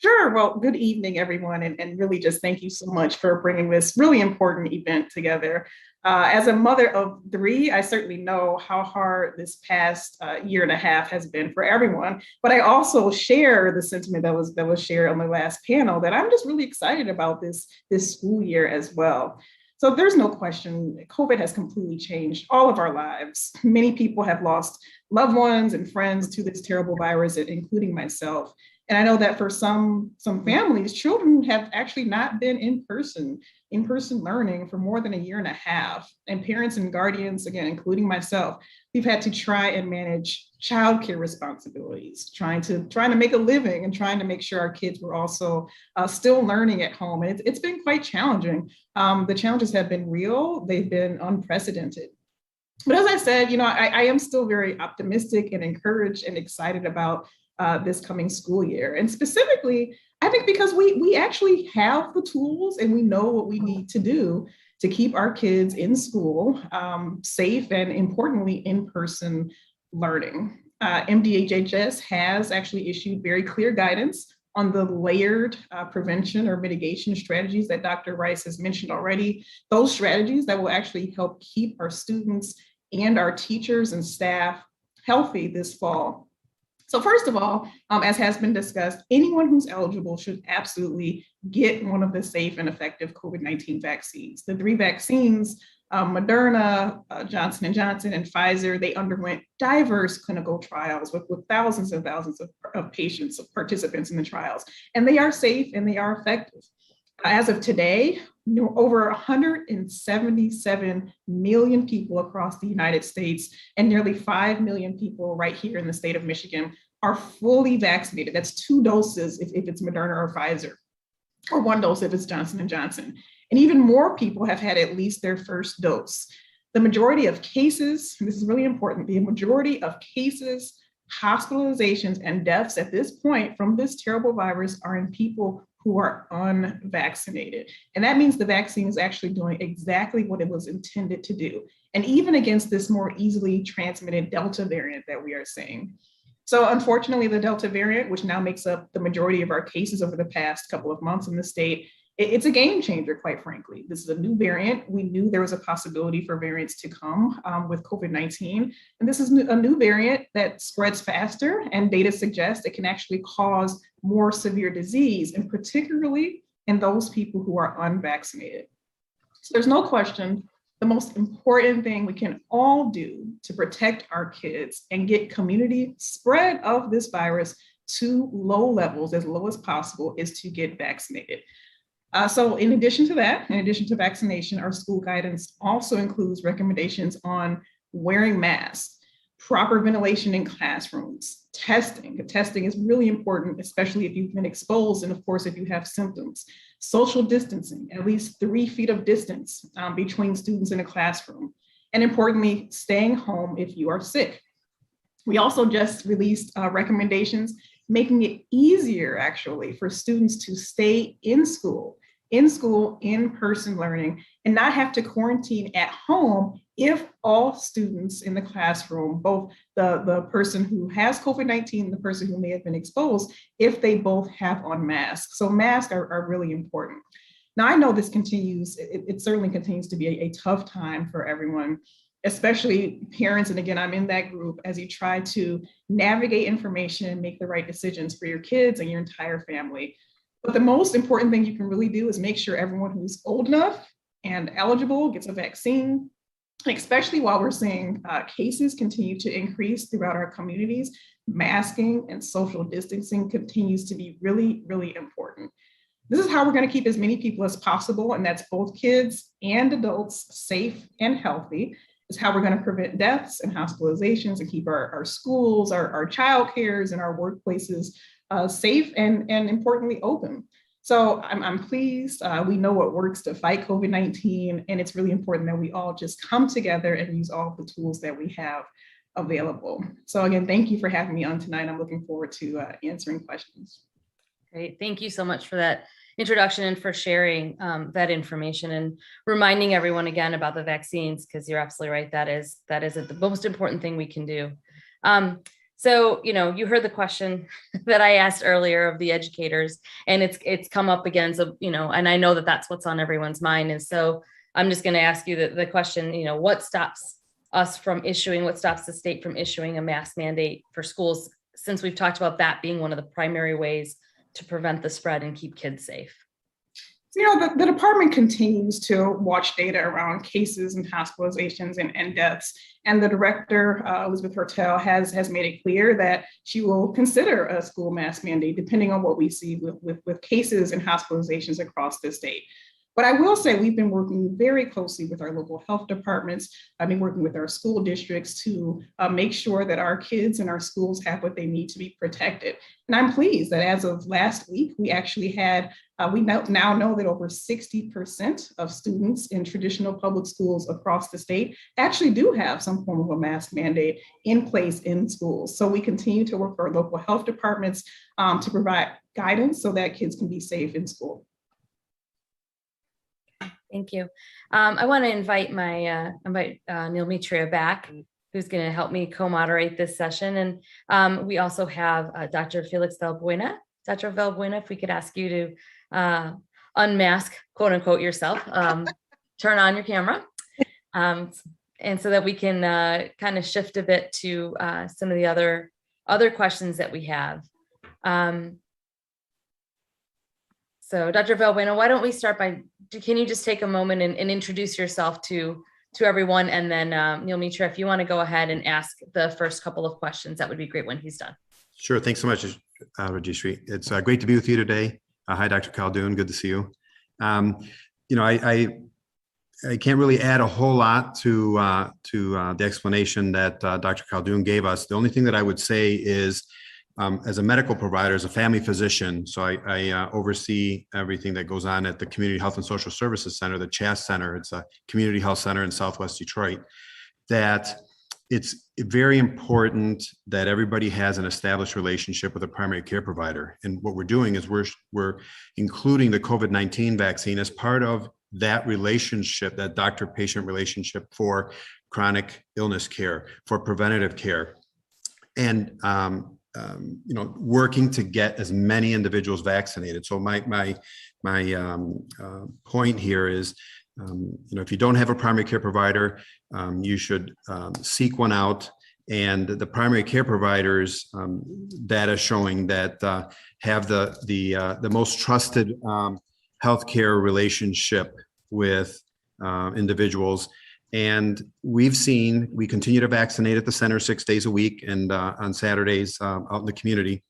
Sure. Well, good evening, everyone, and really just thank you so much for bringing this really important event together. As a mother of 3, I certainly know how hard this past year and a half has been for everyone, but I also share the sentiment that was shared on the last panel, that I'm just really excited about this school year as well. So there's no question, COVID has completely changed all of our lives. Many people have lost loved ones and friends to this terrible virus, including myself. And I know that for some families, children have actually not been in-person learning for more than a year and a half. And parents and guardians, again, including myself, we've had to try and manage childcare responsibilities, trying to make a living and trying to make sure our kids were also still learning at home. And it's been quite challenging. The challenges have been real. They've been unprecedented. But as I said, I am still very optimistic and encouraged and excited about this coming school year. And specifically, I think because we actually have the tools and we know what we need to do to keep our kids in school safe and importantly, in-person learning. MDHHS has actually issued very clear guidance on the layered prevention or mitigation strategies that Dr. Rice has mentioned already. Those strategies that will actually help keep our students and our teachers and staff healthy this fall. So first of all, as has been discussed, anyone who's eligible should absolutely get one of the safe and effective COVID-19 vaccines. The 3 vaccines, Moderna, Johnson & Johnson, and Pfizer, they underwent diverse clinical trials with thousands and thousands of patients, of participants in the trials, and they are safe and they are effective. As of today, over 177 million people across the United States and nearly 5 million people right here in the state of Michigan are fully vaccinated. That's 2 doses if it's Moderna or Pfizer, or 1 dose if it's Johnson & Johnson. And even more people have had at least their first dose. The majority of cases, and this is really important, the majority of cases, hospitalizations, and deaths at this point from this terrible virus are in people who are unvaccinated. And that means the vaccine is actually doing exactly what it was intended to do. And even against this more easily transmitted Delta variant that we are seeing. So unfortunately, the Delta variant, which now makes up the majority of our cases over the past couple of months in the state, it's a game changer, quite frankly. This is a new variant. We knew there was a possibility for variants to come with COVID-19. And this is a new variant that spreads faster, and data suggests it can actually cause more severe disease, and particularly in those people who are unvaccinated. So there's no question, the most important thing we can all do to protect our kids and get community spread of this virus to low levels, as low as possible, is to get vaccinated. So in addition to that, in addition to vaccination, our school guidance also includes recommendations on wearing masks, proper ventilation in classrooms, testing. Testing is really important, especially if you've been exposed and of course, if you have symptoms. Social distancing, at least 3 feet of distance between students in a classroom. And importantly, staying home if you are sick. We also just released recommendations making it easier actually for students to stay in school, in-person learning, and not have to quarantine at home if all students in the classroom, both the person who has COVID-19 and the person who may have been exposed, if they both have on masks. So masks are really important. Now, I know this continues, it certainly continues to be a tough time for everyone, especially parents. And again, I'm in that group as you try to navigate information and make the right decisions for your kids and your entire family. But the most important thing you can really do is make sure everyone who's old enough and eligible gets a vaccine, especially while we're seeing cases continue to increase throughout our communities. Masking and social distancing continues to be really, really important. This is how we're going to keep as many people as possible, and that's both kids and adults safe and healthy. It's how we're going to prevent deaths and hospitalizations and keep our schools, our child cares, and our workplaces safe and importantly open. So I'm pleased. We know what works to fight COVID-19, and it's really important that we all just come together and use all of the tools that we have available. So again, thank you for having me on tonight. I'm looking forward to answering questions. Great. Thank you so much for that introduction and for sharing that information and reminding everyone again about the vaccines, because you're absolutely right. That is the most important thing we can do. So, you heard the question that I asked earlier of the educators, and it's come up again. So, and I know that that's what's on everyone's mind. And so I'm just going to ask you the question, what stops us from issuing, what stops the state from issuing a mask mandate for schools, since we've talked about that being one of the primary ways to prevent the spread and keep kids safe? So, the department continues to watch data around cases and hospitalizations and deaths. And the director, Elizabeth Hertel, has made it clear that she will consider a school mask mandate depending on what we see with cases and hospitalizations across the state. But I will say we've been working very closely with our local health departments. I've been working with our school districts to make sure that our kids and our schools have what they need to be protected. And I'm pleased that as of last week, we actually had, we now know that over 60% of students in traditional public schools across the state actually do have some form of a mask mandate in place in schools. So we continue to work with our local health departments to provide guidance so that kids can be safe in school. Thank you. I want to invite Neil Mitria back, who's going to help me co-moderate this session. And we also have Dr. Felix Valbuena. Dr. Valbuena, if we could ask you to unmask, quote unquote, yourself, turn on your camera. And so that we can kind of shift a bit to some of the other questions that we have. So Dr. Valbuena, why don't we start by, can you just take a moment and introduce yourself to everyone? And then Neil Mitria, if you want to go ahead and ask the first couple of questions, that would be great when he's done. Sure. Thanks so much, Rajeshri. It's great to be with you today. Hi, Dr. Khaldun. Good to see you. I can't really add a whole lot to the explanation that Dr. Khaldun gave us. The only thing that I would say is, as a medical provider, as a family physician, so I oversee everything that goes on at the Community Health and Social Services Center, the CHAS Center. It's a community health center in Southwest Detroit. That it's very important that everybody has an established relationship with a primary care provider. And what we're doing is we're including the COVID-19 vaccine as part of that relationship, that doctor-patient relationship for chronic illness care, for preventative care. And working to get as many individuals vaccinated. So my point here is, if you don't have a primary care provider, you should seek one out. And the primary care providers, data showing that have the most trusted healthcare relationship with individuals. And we continue to vaccinate at the center 6 days a week and on Saturdays out in the community.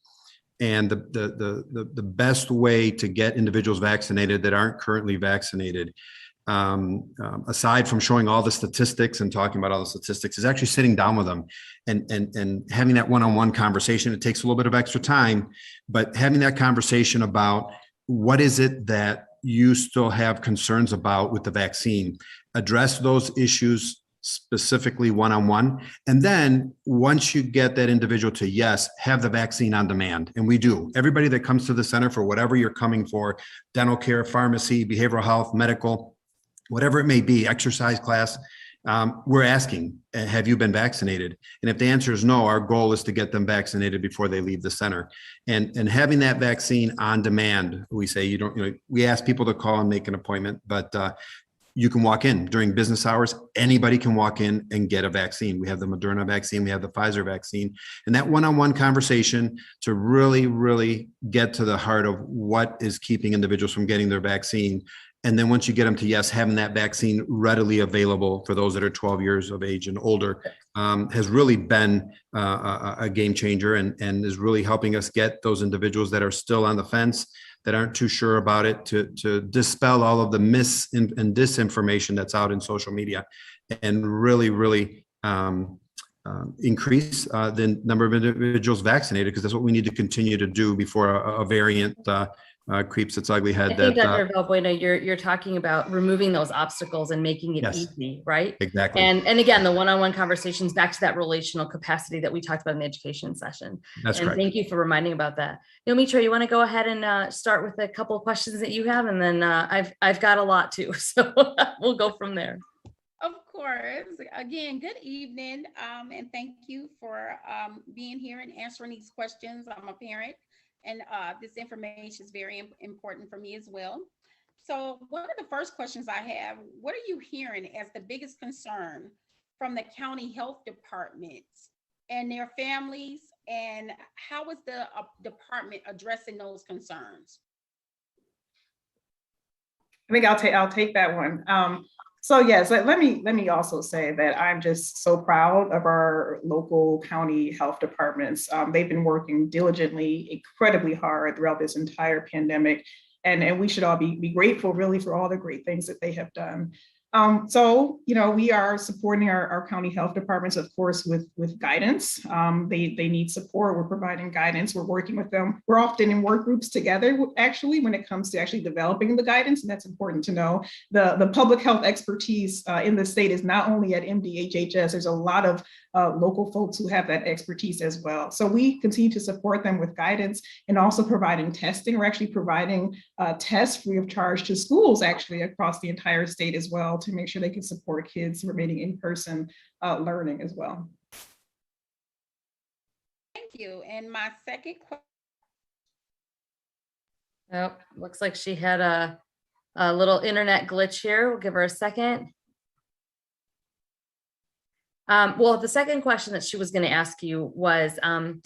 And the best way to get individuals vaccinated that aren't currently vaccinated, aside from showing all the statistics and talking about all the statistics, is actually sitting down with them and having that one-on-one conversation. It takes a little bit of extra time, but having that conversation about what is it that you still have concerns about with the vaccine, address those issues specifically one-on-one. And then once you get that individual to yes, have the vaccine on demand. And we do. Everybody that comes to the center for whatever you're coming for, dental care, pharmacy, behavioral health, medical, whatever it may be, exercise class, we're asking, have you been vaccinated? And if the answer is no, our goal is to get them vaccinated before they leave the center. And having that vaccine on demand, we say, we ask people to call and make an appointment, but you can walk in during business hours. Anybody can walk in and get a vaccine. We have the Moderna vaccine, we have the Pfizer vaccine, and that one-on-one conversation to really, really get to the heart of what is keeping individuals from getting their vaccine. And then once you get them to yes, having that vaccine readily available for those that are 12 years of age and older has really been a game changer and is really helping us get those individuals that are still on the fence, that aren't too sure about it, to dispel all of the mis and disinformation that's out in social media and really, really increase the number of individuals vaccinated, because that's what we need to continue to do before a variant creeps its ugly head. I think, Dr. Valbuena, you're talking about removing those obstacles and making it Yes, easy, right? exactly. And again, the one-on-one conversations, back to that relational capacity that we talked about in the education session. That's and correct. Thank you for reminding about that. Mitria, you want to go ahead and start with a couple of questions that you have, and then I've got a lot too, so we'll go from there. Of course. Again, good evening, and thank you for being here and answering these questions. I'm a parent, and this information is very important for me as well. So one of the first questions I have, what are you hearing as the biggest concern from the county health departments and their families, and how is the department addressing those concerns? I think I'll take that one. So yes, let me also say that I'm just so proud of our local county health departments. They've been working diligently, incredibly hard throughout this entire pandemic, and we should all be grateful really for all the great things that they have done. So, we are supporting our county health departments, of course, with guidance. They need support. We're providing guidance. We're working with them. We're often in work groups together, actually, when it comes to actually developing the guidance. And that's important to know. The public health expertise in the state is not only at MDHHS, there's a lot of local folks who have that expertise as well. So we continue to support them with guidance and also providing testing. We're actually providing tests free of charge to schools actually across the entire state as well to make sure they can support kids remaining in person learning as well. Thank you. And my second question. Oh, looks like she had a little internet glitch here. We'll give her a second. Well, the second question that she was going to ask you was, and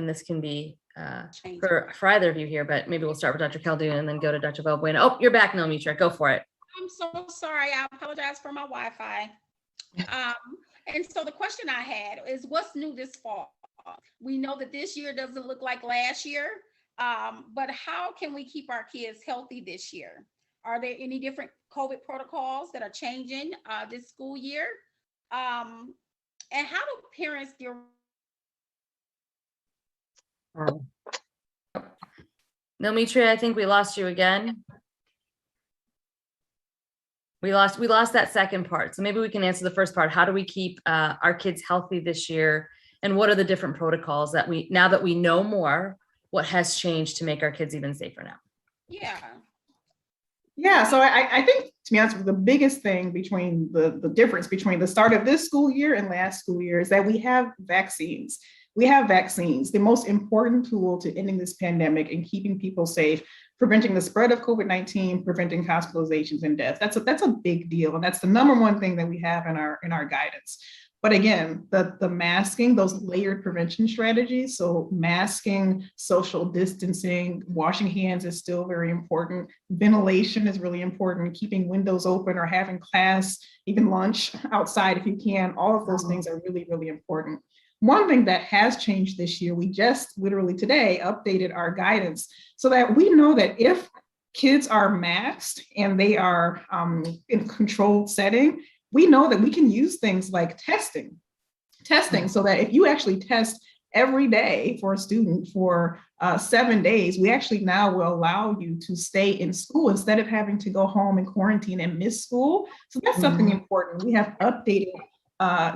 this can be for either of you here, but maybe we'll start with Dr. Khaldun and then go to Dr. Valbuena. Oh, you're back, Nomitra. Go for it. I'm so sorry. I apologize for my Wi-Fi. And so the question I had is, what's new this fall? We know that this year doesn't look like last year, but how can we keep our kids healthy this year? Are there any different COVID protocols that are changing this school year? And how do parents get? Nomitra, I think we lost you again. We lost that second part. So maybe we can answer the first part. How do we keep our kids healthy this year? And what are the different protocols that now that we know more, what has changed to make our kids even safer now? Yeah, so I think, to be honest, the biggest thing between the difference between the start of this school year and last school year is that we have vaccines. We have vaccines, the most important tool to ending this pandemic and keeping people safe, preventing the spread of COVID-19, preventing hospitalizations and deaths. That's a big deal, and that's the number one thing that we have in our guidance. But again, the masking, those layered prevention strategies, so masking, social distancing, washing hands is still very important. Ventilation is really important, keeping windows open or having class, even lunch outside if you can. All of those things are really, really important. One thing that has changed this year, we just literally today updated our guidance so that we know that if kids are masked and they are in a controlled setting, we know that we can use things like testing so that if you actually test every day for a student for 7 days, we actually now will allow you to stay in school instead of having to go home and quarantine and miss school. So that's something important. We have updated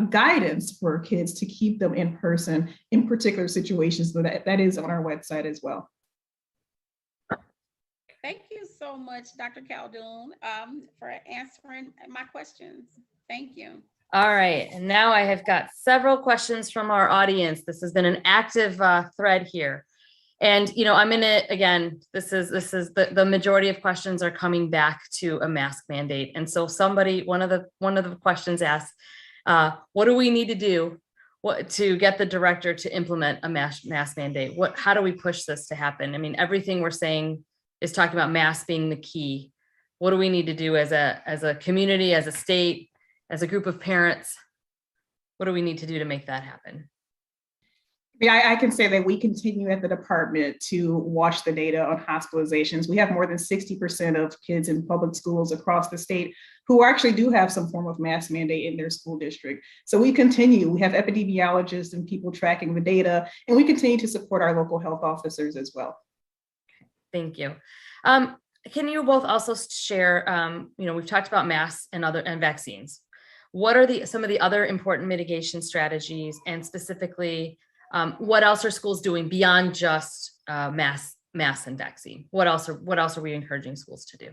guidance for kids to keep them in person in particular situations. So that is on our website as well. Thank you so much, Dr. Khaldun, for answering my questions. Thank you. All right, and now I have got several questions from our audience. This has been an active thread here. And, I'm going to, again, this is the majority of questions are coming back to a mask mandate. And so one of the questions asks, what do we need to do to get the director to implement a mask mandate? How do we push this to happen? I mean, everything we're saying is talking about masks being the key. What do we need to do as a community, as a state, as a group of parents? What do we need to do to make that happen? Yeah, I can say that we continue at the department to watch the data on hospitalizations. We have more than 60% of kids in public schools across the state who actually do have some form of mask mandate in their school district. So we continue. We have epidemiologists and people tracking the data, and we continue to support our local health officers as well. Thank you. Can you both also share, we've talked about masks and vaccines. What are some of the other important mitigation strategies, and specifically, what else are schools doing beyond just masks and vaccine? What else are we encouraging schools to do?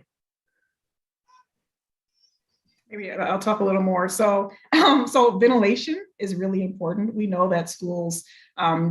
Maybe I'll talk a little more. So ventilation is really important. We know that schools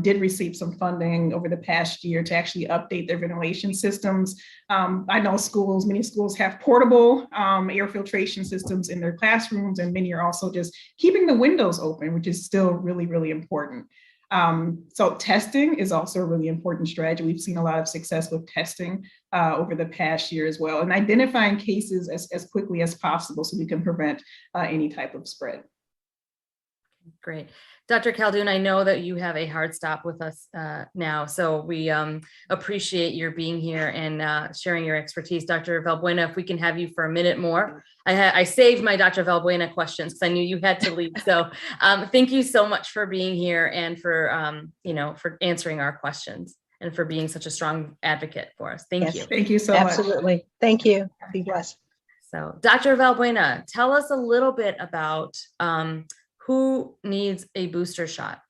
did receive some funding over the past year to actually update their ventilation systems. I know many schools have portable air filtration systems in their classrooms, and many are also just keeping the windows open, which is still really, really important. So testing is also a really important strategy. We've seen a lot of success with testing over the past year as well, and identifying cases as quickly as possible so we can prevent any type of spread. Great. Dr. Khaldun, I know that you have a hard stop with us now, so we appreciate your being here and sharing your expertise. Dr. Valbuena, if we can have you for a minute more. I saved my Dr. Valbuena questions because I knew you had to leave. So thank you so much for being here and for, for answering our questions and for being such a strong advocate for us. Thank you. Thank you so much. Absolutely. Thank you. Be blessed. So Dr. Valbuena, tell us a little bit about who needs a booster shot?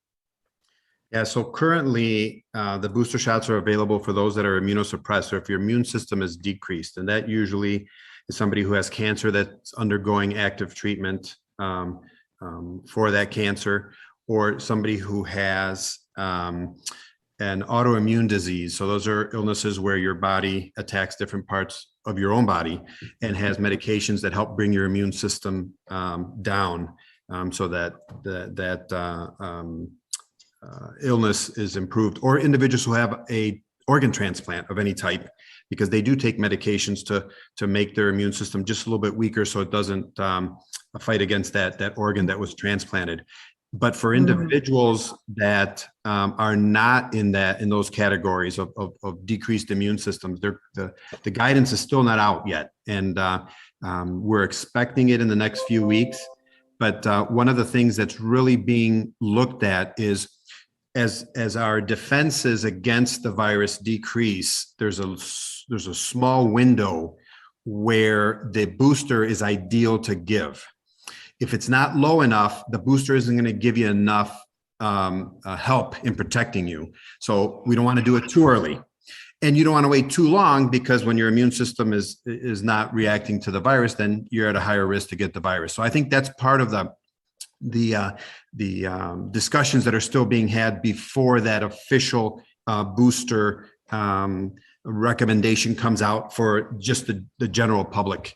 Yeah, so currently the booster shots are available for those that are immunosuppressed or if your immune system is decreased. And that usually is somebody who has cancer that's undergoing active treatment for that cancer, or somebody who has an autoimmune disease. So those are illnesses where your body attacks different parts of your own body and has medications that help bring your immune system down. So that illness is improved, or individuals who have a organ transplant of any type, because they do take medications to make their immune system just a little bit weaker, so it doesn't fight against that organ that was transplanted. But for individuals that are not in those categories of decreased immune systems, the guidance is still not out yet, and we're expecting it in the next few weeks. But one of the things that's really being looked at is as our defenses against the virus decrease, there's a small window where the booster is ideal to give. If it's not low enough, the booster isn't going to give you enough help in protecting you. So we don't want to do it too early. And you don't want to wait too long, because when your immune system is not reacting to the virus, then you're at a higher risk to get the virus. So I think that's part of the discussions that are still being had before that official booster recommendation comes out for just the general public.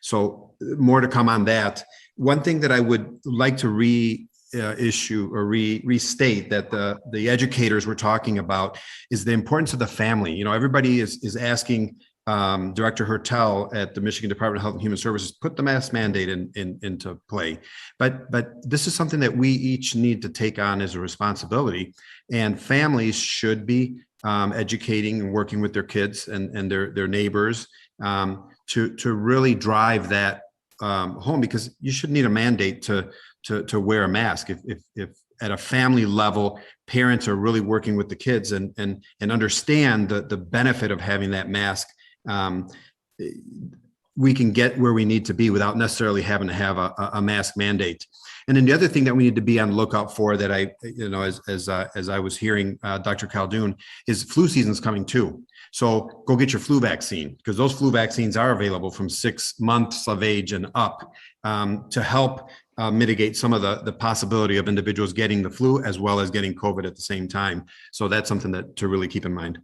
So more to come on that. One thing that I would like to issue or restate that the educators were talking about is the importance of the family. You know, everybody is asking Director Hertel at the Michigan Department of Health and Human Services, put the mask mandate into play. But this is something that we each need to take on as a responsibility, and families should be educating and working with their kids and their neighbors to really drive that home, because you shouldn't need a mandate to wear a mask. If at a family level, parents are really working with the kids and understand the benefit of having that mask, we can get where we need to be without necessarily having to have a mask mandate. And then the other thing that we need to be on the lookout for, that as I was hearing Dr. Khaldun, is flu season's coming too. So go get your flu vaccine, because those flu vaccines are available from 6 months of age and up to help mitigate some of the possibility of individuals getting the flu as well as getting COVID at the same time. So that's something to really keep in mind.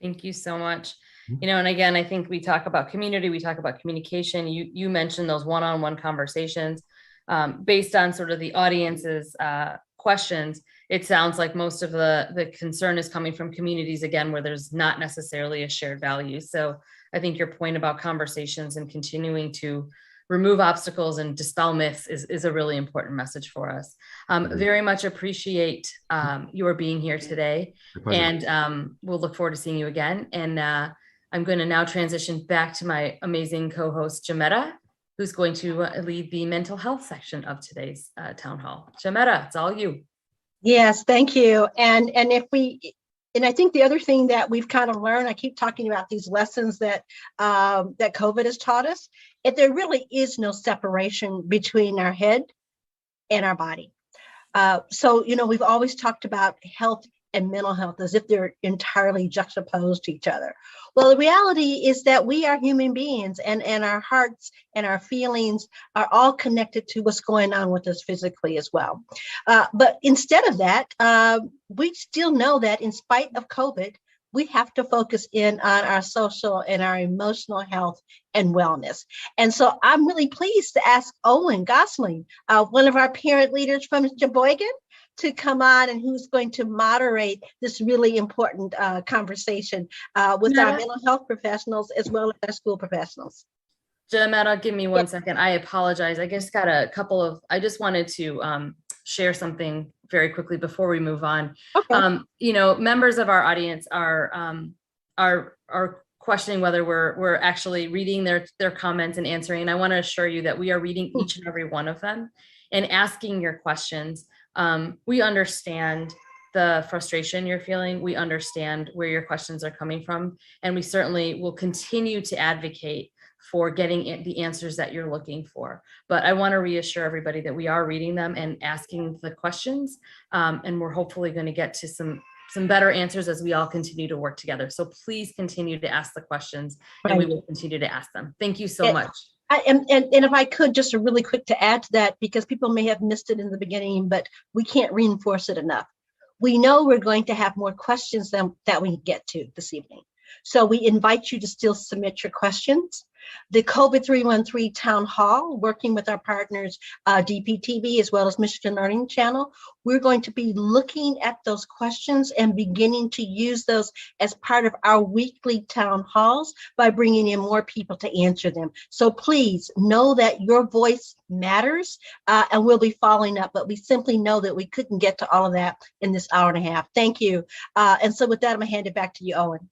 Thank you so much. You know, and again, I think we talk about community, we talk about communication. You mentioned those one-on-one conversations based on sort of the audience's questions. It sounds like most of the concern is coming from communities, again, where there's not necessarily a shared value. So I think your point about conversations and continuing to remove obstacles and dispel myths is a really important message for us. Very much appreciate your being here today, and we'll look forward to seeing you again. And I'm going to now transition back to my amazing co-host, Joneigh, who's going to lead the mental health section of today's town hall. Joneigh, it's all you. Yes, thank you. And I think the other thing that we've kind of learned, I keep talking about these lessons that COVID has taught us, there really is no separation between our head and our body. So, we've always talked about health and mental health as if they're entirely juxtaposed to each other. Well, the reality is that we are human beings, and our hearts and our feelings are all connected to what's going on with us physically as well. But instead of that, we still know that in spite of COVID, we have to focus in on our social and our emotional health and wellness. And so I'm really pleased to ask Owen Gosling, one of our parent leaders from Sheboygan, to come on and who's going to moderate this really important conversation with our Janetta? mental health professionals as well as our school professionals. Janetta, give me 1 second. I apologize. I just got I just wanted to share something very quickly before we move on. Okay. Members of our audience are questioning whether we're actually reading their comments and answering. And I want to assure you that we are reading each and every one of them and asking your questions. We understand the frustration you're feeling. We understand where your questions are coming from. And we certainly will continue to advocate for getting the answers that you're looking for. But I want to reassure everybody that we are reading them and asking the questions. And we're hopefully going to get to some better answers as we all continue to work together. So please continue to ask the questions and we will continue to ask them. Thank you so much. And if I could, just really quick to add to that, because people may have missed it in the beginning, but we can't reinforce it enough. We know we're going to have more questions that we get to this evening. So we invite you to still submit your questions. The COVID313 Town Hall, working with our partners, DPTV, as well as Michigan Learning Channel, we're going to be looking at those questions and beginning to use those as part of our weekly town halls by bringing in more people to answer them. So please know that your voice matters, and we'll be following up, but we simply know that we couldn't get to all of that in this hour and a half. Thank you. And so with that, I'm gonna hand it back to you, Owen.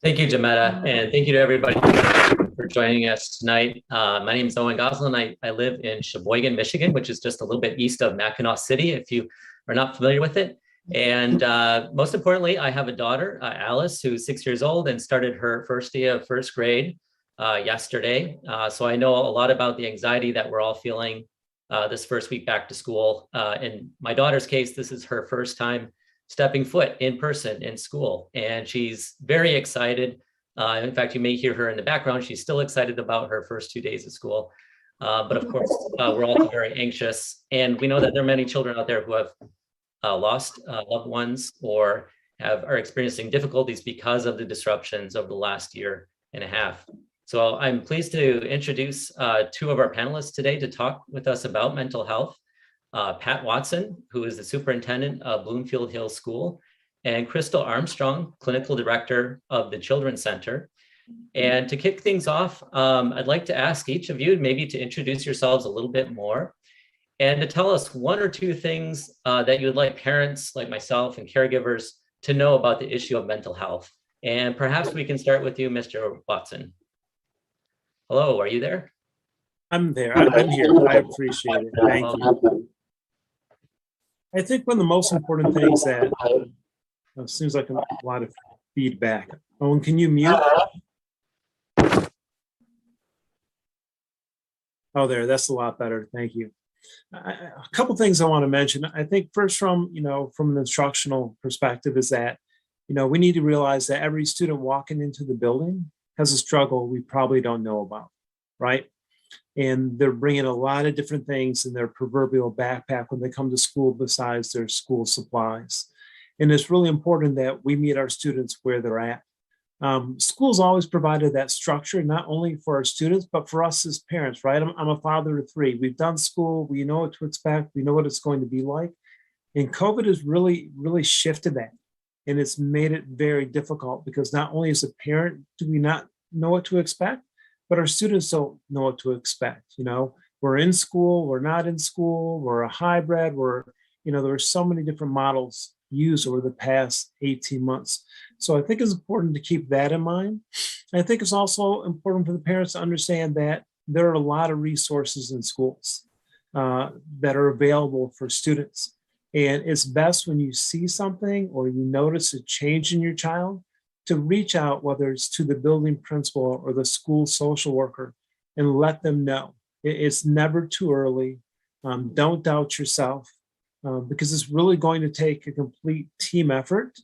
Thank you, Jametta, and thank you to everybody for joining us tonight. My name is Joneigh Khaldun. I live in Sheboygan, Michigan, which is just a little bit east of Mackinac City, if you are not familiar with it. And most importantly, I have a daughter, Alice, who's 6 years old and started her first day of first grade yesterday. So I know a lot about the anxiety that we're all feeling this first week back to school. In my daughter's case, this is her first time stepping foot in person in school, and she's very excited. In fact, you may hear her in the background. She's still excited about her first 2 days of school. But of course, we're also very anxious. And we know that there are many children out there who have lost loved ones or are experiencing difficulties because of the disruptions of the last year and a half. So I'm pleased to introduce two of our panelists today to talk with us about mental health. Pat Watson, who is the superintendent of Bloomfield Hills School, and Crystal Armstrong, clinical director of the Children's Center. And to kick things off, I'd like to ask each of you maybe to introduce yourselves a little bit more and to tell us one or two things that you would like parents like myself and caregivers to know about the issue of mental health. And perhaps we can start with you, Mr. Watson. Hello, are you there? I'm there. I'm here. I appreciate it. Thank you. I think one of the most important things that it seems like a lot of feedback. Owen, can you mute? Oh, there. That's a lot better. Thank you. A couple things I want to mention. I think first, from an instructional perspective, is that we need to realize that every student walking into the building has a struggle we probably don't know about, right? And they're bringing a lot of different things in their proverbial backpack when they come to school besides their school supplies. And it's really important that we meet our students where they're at. Schools always provided that structure, not only for our students, but for us as parents, right? I'm a father of three. We've done school. We know what to expect. We know what it's going to be like. And COVID has really, really shifted that. And it's made it very difficult because not only as a parent do we not know what to expect, but our students don't know what to expect. We're in school, we're not in school, we're a hybrid, there are so many different models used over the past 18 months. So I think it's important to keep that in mind. I think it's also important for the parents to understand that there are a lot of resources in schools that are available for students. And it's best when you see something or you notice a change in your child to reach out, whether it's to the building principal or the school social worker, and let them know. It's never too early. Don't doubt yourself, because it's really going to take a complete team effort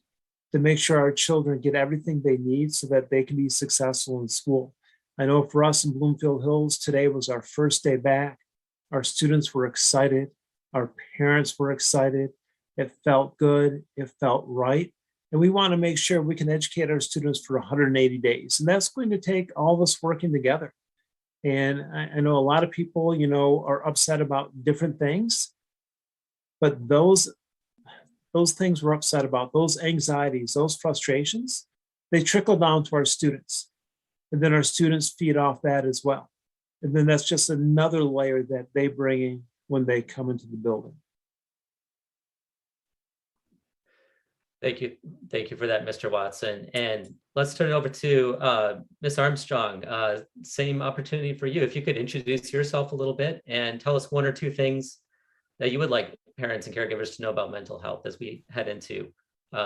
to make sure our children get everything they need so that they can be successful in school. I know for us in Bloomfield Hills, today was our first day back. Our students were excited. Our parents were excited. It felt good. It felt right. And we want to make sure we can educate our students for 180 days. And that's going to take all of us working together. And I know a lot of people, are upset about different things. But those things we're upset about, those anxieties, those frustrations, they trickle down to our students. And then our students feed off that as well. And then that's just another layer that they bring in when they come into the building. Thank you. Thank you for that, Mr. Watson. And let's turn it over to Ms. Armstrong. Same opportunity for you. If you could introduce yourself a little bit and tell us one or two things that you would like parents and caregivers to know about mental health as we head into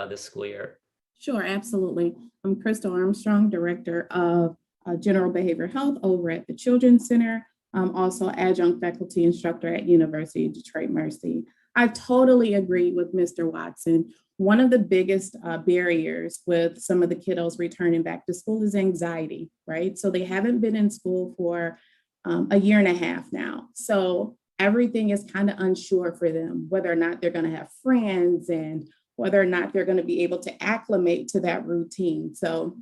this school year. Sure, absolutely. I'm Crystal Armstrong, Director of General Behavioral Health over at the Children's Center. I'm also adjunct faculty instructor at University of Detroit Mercy. I totally agree with Mr. Watson. One of the biggest barriers with some of the kiddos returning back to school is anxiety, right? So they haven't been in school for a year and a half now. So everything is kind of unsure for them, whether or not they're going to have friends and whether or not they're going to be able to acclimate to that routine. So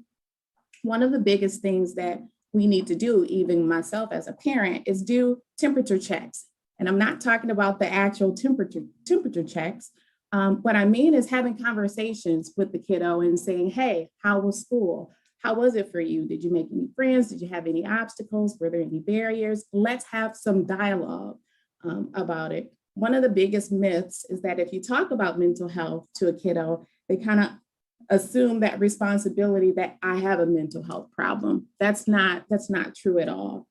one of the biggest things that we need to do, even myself as a parent, is do temperature checks. And I'm not talking about the actual temperature checks. What I mean is having conversations with the kiddo and saying, hey, how was school? How was it for you? Did you make any friends? Did you have any obstacles? Were there any barriers? Let's have some dialogue about it. One of the biggest myths is that if you talk about mental health to a kiddo, they kind of assume that responsibility that I have a mental health problem. That's not true at all.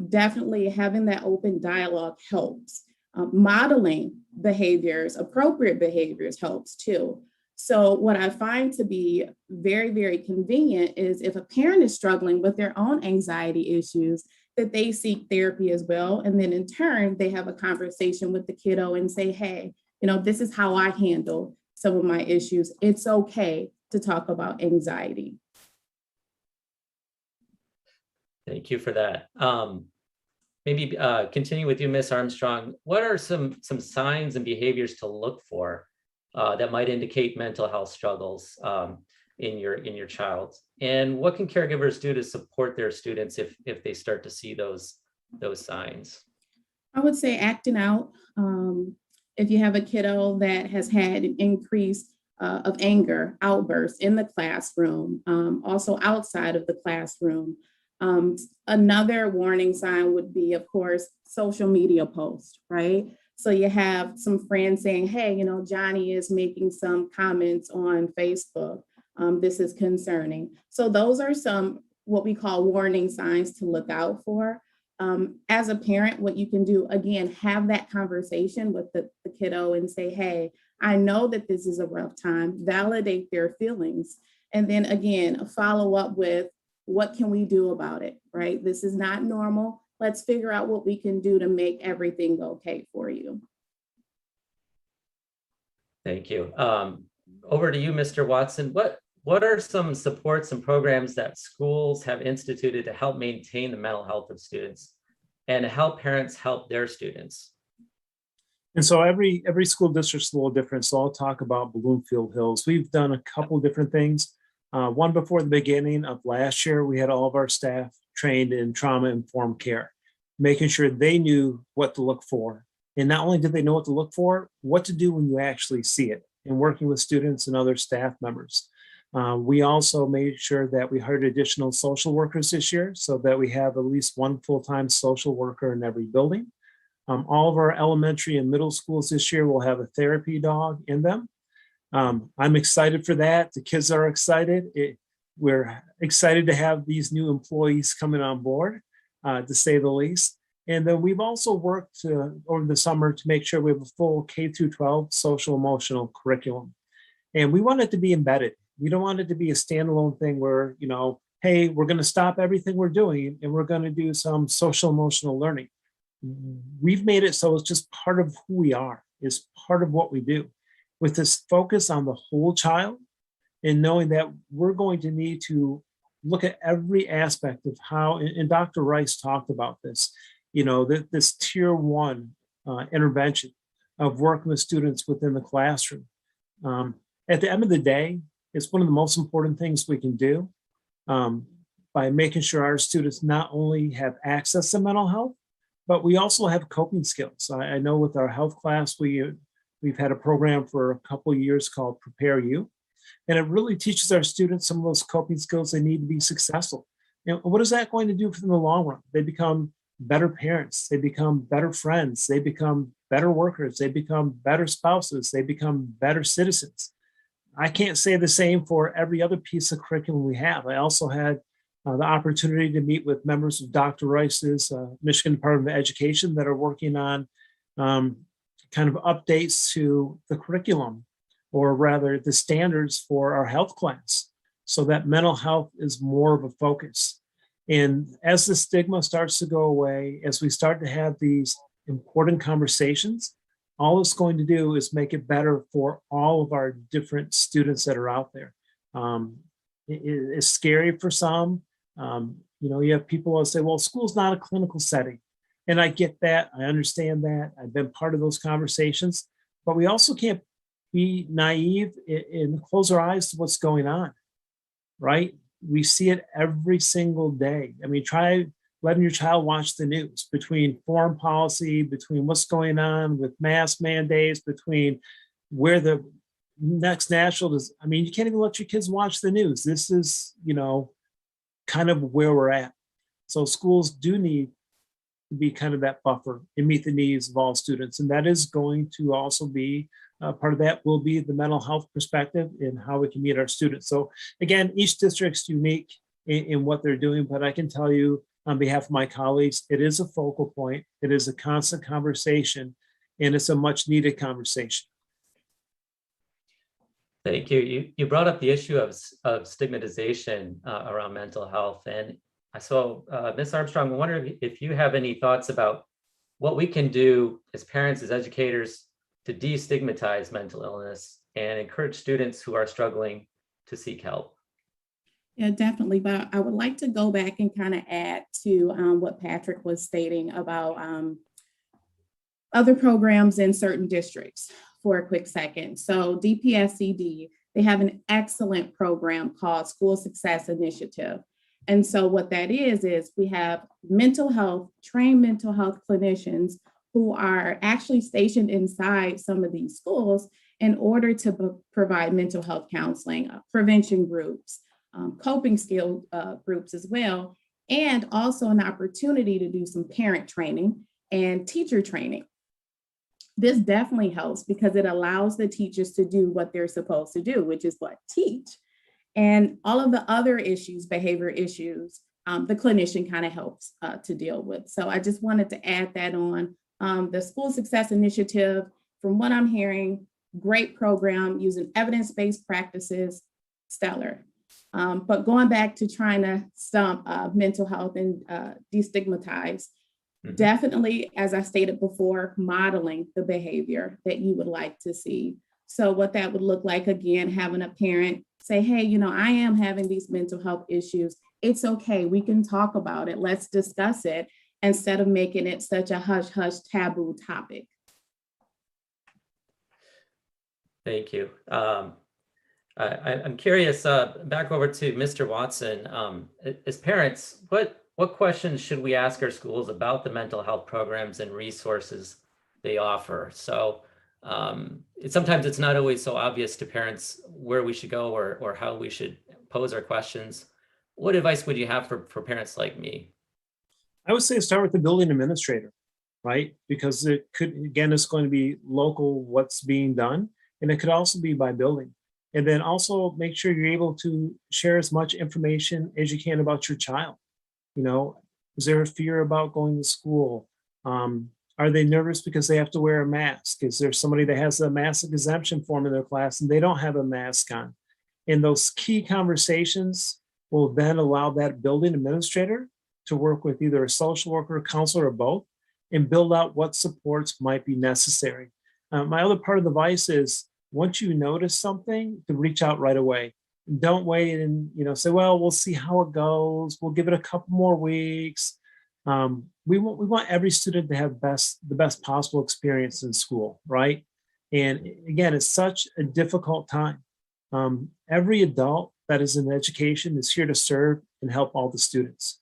Definitely having that open dialogue helps. Modeling behaviors, appropriate behaviors helps too. So what I find to be very, very convenient is if a parent is struggling with their own anxiety issues, that they seek therapy as well. And then in turn, they have a conversation with the kiddo and say, hey, this is how I handle some of my issues. It's okay to talk about anxiety. Thank you for that. Maybe continue with you, Ms. Armstrong. What are some signs and behaviors to look for that might indicate mental health struggles in your child? And what can caregivers do to support their students if they start to see those signs? I would say acting out. If you have a kiddo that has had an increase of anger outbursts in the classroom, also outside of the classroom. Another warning sign would be, of course, social media posts, right? So you have some friends saying, hey, Johnny is making some comments on Facebook. This is concerning. So those are some what we call warning signs to look out for. As a parent, what you can do, again, have that conversation with the kiddo and say, hey, I know that this is a rough time, validate their feelings. And then again, follow up with, what can we do about it, right? This is not normal. Let's figure out what we can do to make everything okay for you. Thank you. Over to you, Mr. Watson. What are some supports and programs that schools have instituted to help maintain the mental health of students and to help parents help their students? And so every school district's a little different. So I'll talk about Bloomfield Hills. We've done a couple different things. One before the beginning of last year, we had all of our staff trained in trauma-informed care, making sure they knew what to look for. And not only did they know what to look for, what to do when you actually see it, and working with students and other staff members. We also made sure that we hired additional social workers this year so that we have at least one full-time social worker in every building. All of our elementary and middle schools this year will have a therapy dog in them. I'm excited for that. The kids are excited. We're excited to have these new employees coming on board, to say the least. And then we've also worked over the summer to make sure we have a full K-12 social emotional curriculum. And we want it to be embedded. We don't want it to be a standalone thing where, hey, we're going to stop everything we're doing and we're going to do some social emotional learning. We've made it so it's just part of who we are, it's part of what we do. With this focus on the whole child and knowing that we're going to need to look at every aspect of how, and Dr. Rice talked about this, this tier 1 intervention of working with students within the classroom. At the end of the day, it's one of the most important things we can do by making sure our students not only have access to mental health, but we also have coping skills. I know with our health class, we We've had a program for a couple of years called Prepare You. And it really teaches our students some of those coping skills they need to be successful. And what is that going to do for them in the long run? They become better parents, they become better friends, they become better workers, they become better spouses, they become better citizens. I can't say the same for every other piece of curriculum we have. I also had the opportunity to meet with members of Dr. Rice's Michigan Department of Education that are working on kind of updates to the curriculum, or rather the standards for our health class, so that mental health is more of a focus. And as the stigma starts to go away, as we start to have these important conversations, all it's going to do is make it better for all of our different students that are out there. It's scary for some. You have people that say, well, school's not a clinical setting. And I get that. I understand that. I've been part of those conversations. But we also can't be naive and close our eyes to what's going on, right? We see it every single day. I mean, try letting your child watch the news, between foreign policy, between what's going on with mask mandates, between where the next national is. I mean, you can't even let your kids watch the news. This is, kind of where we're at. So schools do need to be kind of that buffer and meet the needs of all students. And that is going to also be part of that will be the mental health perspective and how we can meet our students. So again, each district's unique in what they're doing, but I can tell you on behalf of my colleagues, it is a focal point. It is a constant conversation, and it's a much needed conversation. Thank you. You brought up the issue of stigmatization around mental health. And so Ms. Armstrong, I wonder if you have any thoughts about what we can do as parents, as educators, to destigmatize mental illness and encourage students who are struggling to seek help. Yeah, definitely. But I would like to go back and kind of add to what Patrick was stating about other programs in certain districts for a quick second. So DPSCD, they have an excellent program called School Success Initiative. And so what that is we have trained mental health clinicians who are actually stationed inside some of these schools in order to provide mental health counseling, prevention groups, coping skill groups as well, and also an opportunity to do some parent training and teacher training. This definitely helps because it allows the teachers to do what they're supposed to do, which is what? Teach. And all of the other issues, behavior issues, the clinician kind of helps to deal with. So I just wanted to add that on. The School Success Initiative, from what I'm hearing, great program using evidence-based practices, stellar. But going back to trying to stump mental health and destigmatize, definitely, as I stated before, modeling the behavior that you would like to see. So what that would look like, again, having a parent say, hey, I am having these mental health issues. It's okay. We can talk about it. Let's discuss it instead of making it such a hush-hush taboo topic. Thank you. I'm curious, back over to Mr. Watson. As parents, what questions should we ask our schools about the mental health programs and resources they offer? So sometimes it's not always so obvious to parents where we should go or how we should pose our questions. What advice would you have for parents like me? I would say start with the building administrator, right? Because it could, again, it's going to be local what's being done, and it could also be by building. And then also make sure you're able to share as much information as you can about your child. Is there a fear about going to school? Are they nervous because they have to wear a mask? Is there somebody that has a mask exemption form in their class and they don't have a mask on? And those key conversations will then allow that building administrator to work with either a social worker, a counselor, or both, and build out what supports might be necessary. My other part of the advice is, once you notice something, to reach out right away. Don't wait and say, well, we'll see how it goes. We'll give it a couple more weeks. We want every student to have the best possible experience in school, right? And again, it's such a difficult time. Every adult that is in education is here to serve and help all the students.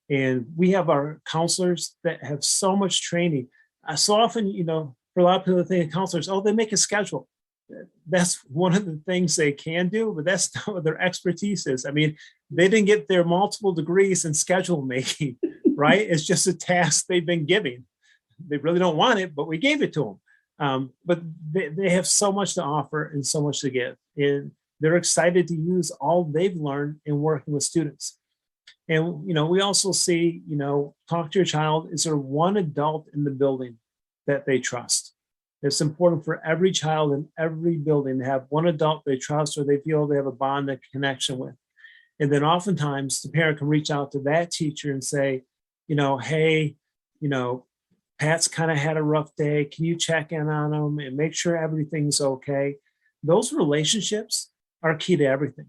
And we have our counselors that have so much training. So often, for a lot of people that think of counselors, oh, they make a schedule. That's one of the things they can do, but that's not what their expertise is. I mean, they didn't get their multiple degrees in schedule making, right? It's just a task they've been giving. They really don't want it, but we gave it to them. But they have so much to offer and so much to give. And they're excited to use all they've learned in working with students. And, we also see, talk to your child. Is there one adult in the building that they trust? It's important for every child in every building to have one adult they trust or they feel they have a bond, a connection with. And then oftentimes the parent can reach out to that teacher and say, hey, Pat's kind of had a rough day. Can you check in on him and make sure everything's okay? Those relationships are key to everything.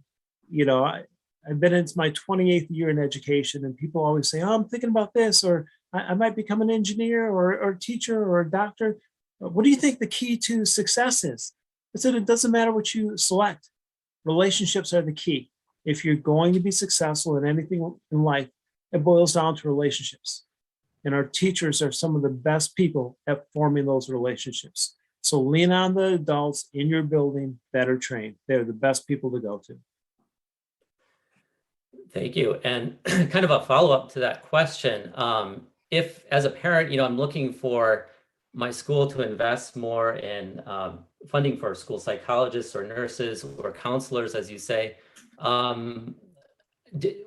I've been into my 28th year in education, and people always say, oh, I'm thinking about this, or I might become an engineer or a teacher or a doctor. What do you think the key to success is? I said, it doesn't matter what you select. Relationships are the key. If you're going to be successful in anything in life, it boils down to relationships. And our teachers are some of the best people at forming those relationships. So lean on the adults in your building that are trained. They're the best people to go to. Thank you. And kind of a follow-up to that question. If as a parent, I'm looking for my school to invest more in funding for school psychologists or nurses or counselors, as you say,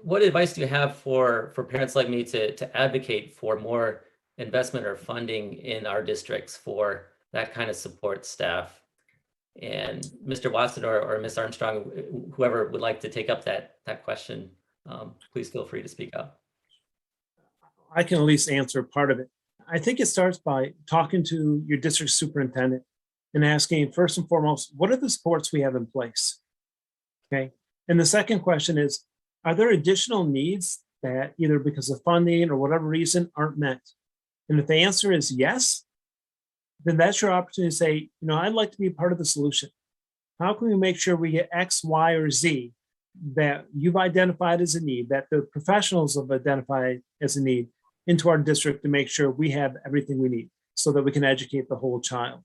what advice do you have for parents like me to advocate for more investment or funding in our districts for that kind of support staff? And Mr. Watson or Ms. Armstrong, whoever would like to take up that question, please feel free to speak up. I can at least answer part of it. I think it starts by talking to your district superintendent and asking, first and foremost, what are the supports we have in place? Okay. And the second question is, are there additional needs that either because of funding or whatever reason aren't met? And if the answer is yes, then that's your opportunity to say, I'd like to be a part of the solution. How can we make sure we get X, Y, or Z that you've identified as a need, that the professionals have identified as a need into our district to make sure we have everything we need so that we can educate the whole child.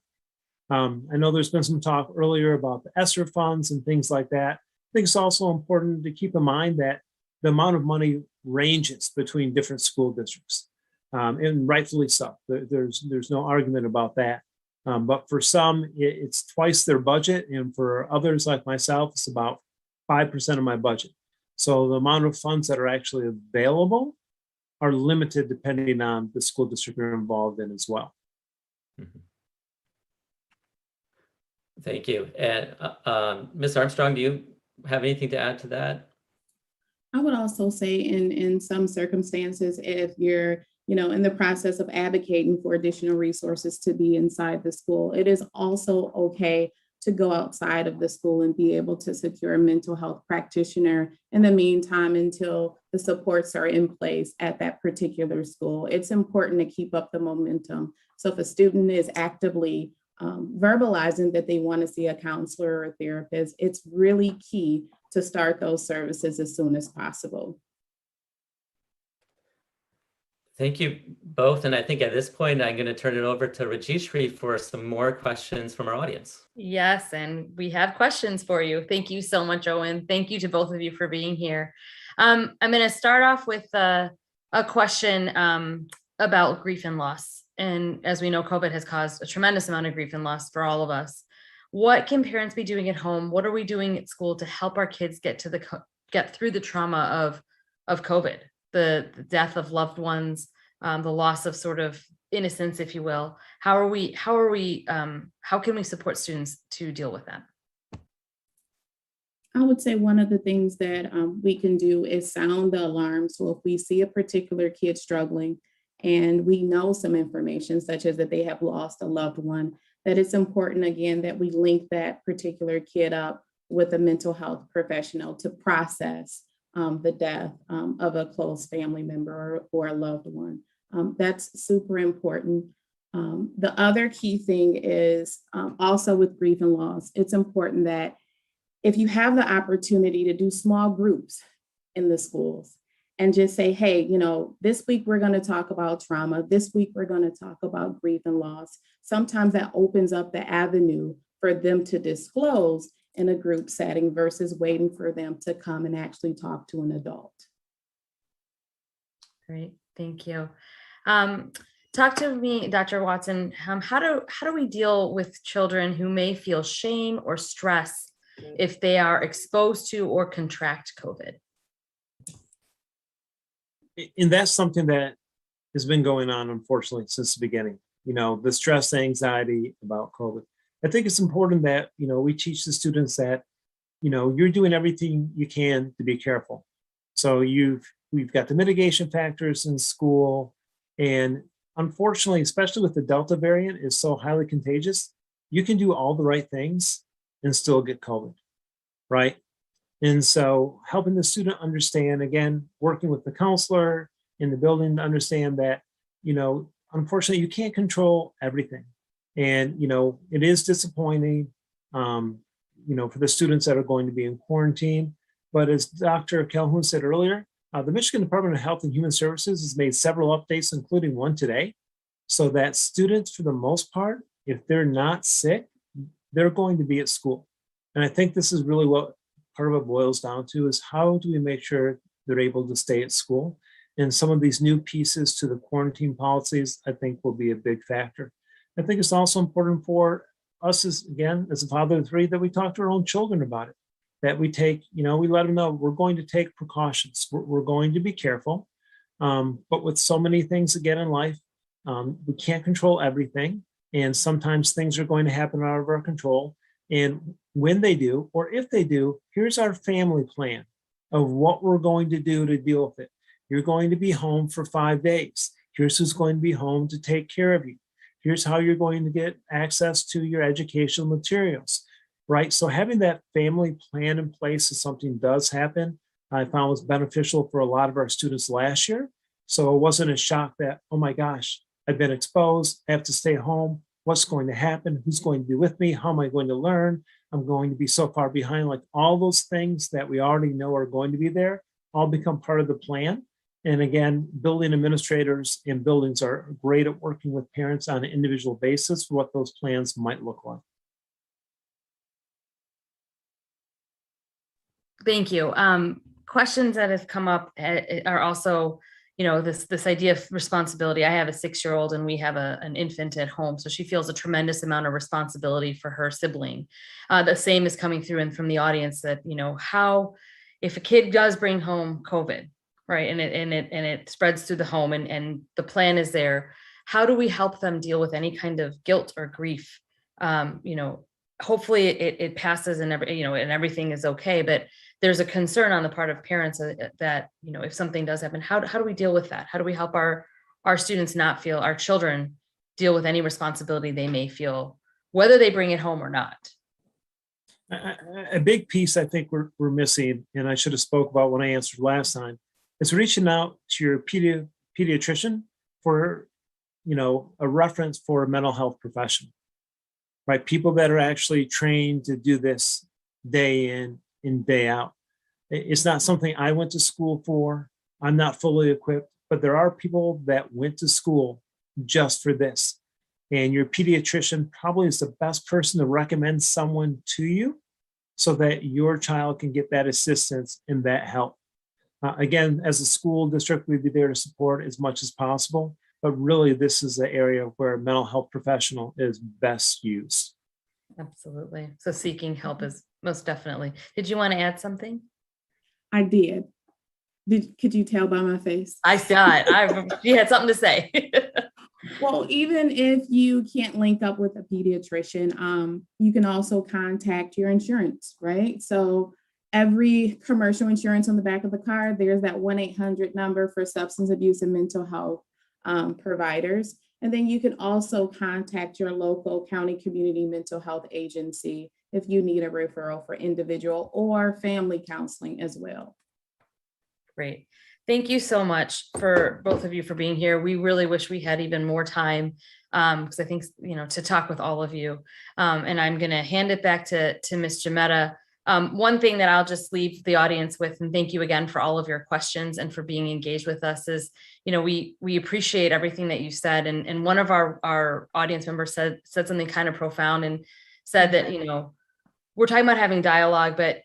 I know there's been some talk earlier about the ESSER funds and things like that. I think it's also important to keep in mind that the amount of money ranges between different school districts, and rightfully so. There's no argument about that. But for some, it's twice their budget, and for others like myself, it's about 5% of my budget. So the amount of funds that are actually available are limited depending on the school district you're involved in as well. Mm-hmm. Thank you. And Ms. Armstrong, do you have anything to add to that? I would also say in some circumstances, if you're in the process of advocating for additional resources to be inside the school, it is also okay to go outside of the school and be able to secure a mental health practitioner in the meantime until the supports are in place at that particular school. It's important to keep up the momentum. So if a student is actively verbalizing that they want to see a counselor or a therapist, it's really key to start those services as soon as possible. Thank you both. And I think at this point, I'm going to turn it over to Rajeshri for some more questions from our audience. Yes, and we have questions for you. Thank you so much, Owen. Thank you to both of you for being here. I'm going to start off with a question about grief and loss. And as we know, COVID has caused a tremendous amount of grief and loss for all of us. What can parents be doing at home? What are we doing at school to help our kids get through the trauma of COVID? The death of loved ones, the loss of sort of innocence, if you will. How can we support students to deal with that? I would say one of the things that we can do is sound the alarm. So if we see a particular kid struggling and we know some information, such as that they have lost a loved one, that it's important, again, that we link that particular kid up with a mental health professional to process the death of a close family member or a loved one. That's super important. The other key thing is also with grief and loss, it's important that if you have the opportunity to do small groups in the schools, and just say, hey, you know, this week we're going to talk about trauma. This week we're going to talk about grief and loss. Sometimes that opens up the avenue for them to disclose in a group setting versus waiting for them to come and actually talk to an adult. Great, thank you. Talk to me, Dr. Watson. How do we deal with children who may feel shame or stress if they are exposed to or contract COVID? And that's something that has been going on, unfortunately, since the beginning. You know, the stress, the anxiety about COVID. I think it's important that, you know, we teach the students that, you know, you're doing everything you can to be careful. So we've got the mitigation factors in school, and unfortunately, especially with the Delta variant, is so highly contagious. You can do all the right things and still get COVID, right? And so helping the student understand, again, working with the counselor in the building to understand that, you know, unfortunately, you can't control everything. And, you know, it is disappointing, you know, for the students that are going to be in quarantine. But as Dr. Khaldun said earlier, the Michigan Department of Health and Human Services has made several updates, including one today, so that students, for the most part, if they're not sick, they're going to be at school. And I think this is really what part of it boils down to, is how do we make sure they're able to stay at school? And some of these new pieces to the quarantine policies, I think, will be a big factor. I think it's also important for us as a father of three, that we talk to our own children about it, that we take, you know, we let them know we're going to take precautions. We're going to be careful. But with so many things again in life, we can't control everything. And sometimes things are going to happen out of our control. And when they do, or if they do, here's our family plan of what we're going to do to deal with it. You're going to be home for 5 days. Here's who's going to be home to take care of you. Here's how you're going to get access to your educational materials, right? So having that family plan in place if something does happen, I found was beneficial for a lot of our students last year. So it wasn't a shock that, oh my gosh, I've been exposed, I have to stay home. What's going to happen? Who's going to be with me? How am I going to learn? I'm going to be so far behind. Like all those things that we already know are going to be there all become part of the plan. And again, building administrators in buildings are great at working with parents on an individual basis for what those plans might look like. Thank you. Questions that have come up are also, you know, this idea of responsibility. I have a 6-year-old and we have an infant at home. So she feels a tremendous amount of responsibility for her sibling. The same is coming through and from the audience that, you know, how, if a kid does bring home COVID, right, and it spreads through the home and the plan is there, how do we help them deal with any kind of guilt or grief? You know, hopefully it passes and everything is okay, but there's a concern on the part of parents that, you know, if something does happen, how do we deal with that? How do we help our students not feel, our children deal with any responsibility they may feel, whether they bring it home or not? A big piece I think we're missing, and I should have spoke about when I answered last time, is reaching out to your pediatrician for, you know, a reference for a mental health professional, right? People that are actually trained to do this day in and day out. It's not something I went to school for. I'm not fully equipped, but there are people that went to school just for this. And your pediatrician probably is the best person to recommend someone to you so that your child can get that assistance and that help. Again, as a school district, we'd be there to support as much as possible, but really this is the area where a mental health professional is best used. Absolutely. So seeking help is most definitely. Did you want to add something? I did. Could you tell by my face? I saw it. She had something to say. Well, even if you can't link up with a pediatrician, you can also contact your insurance, right? So every commercial insurance on the back of the car, there's that 1-800 number for substance abuse and mental health providers. And then you can also contact your local county community mental health agency if you need a referral for individual or family counseling as well. Great. Thank you so much for both of you for being here. We really wish we had even more time because I think, you know, to talk with all of you. And I'm going to hand it back to Ms. Joneigh One thing that I'll just leave the audience with, and thank you again for all of your questions and for being engaged with us, is, we appreciate everything that you said. And one of our audience members said something kind of profound and said that, we're talking about having dialogue, but,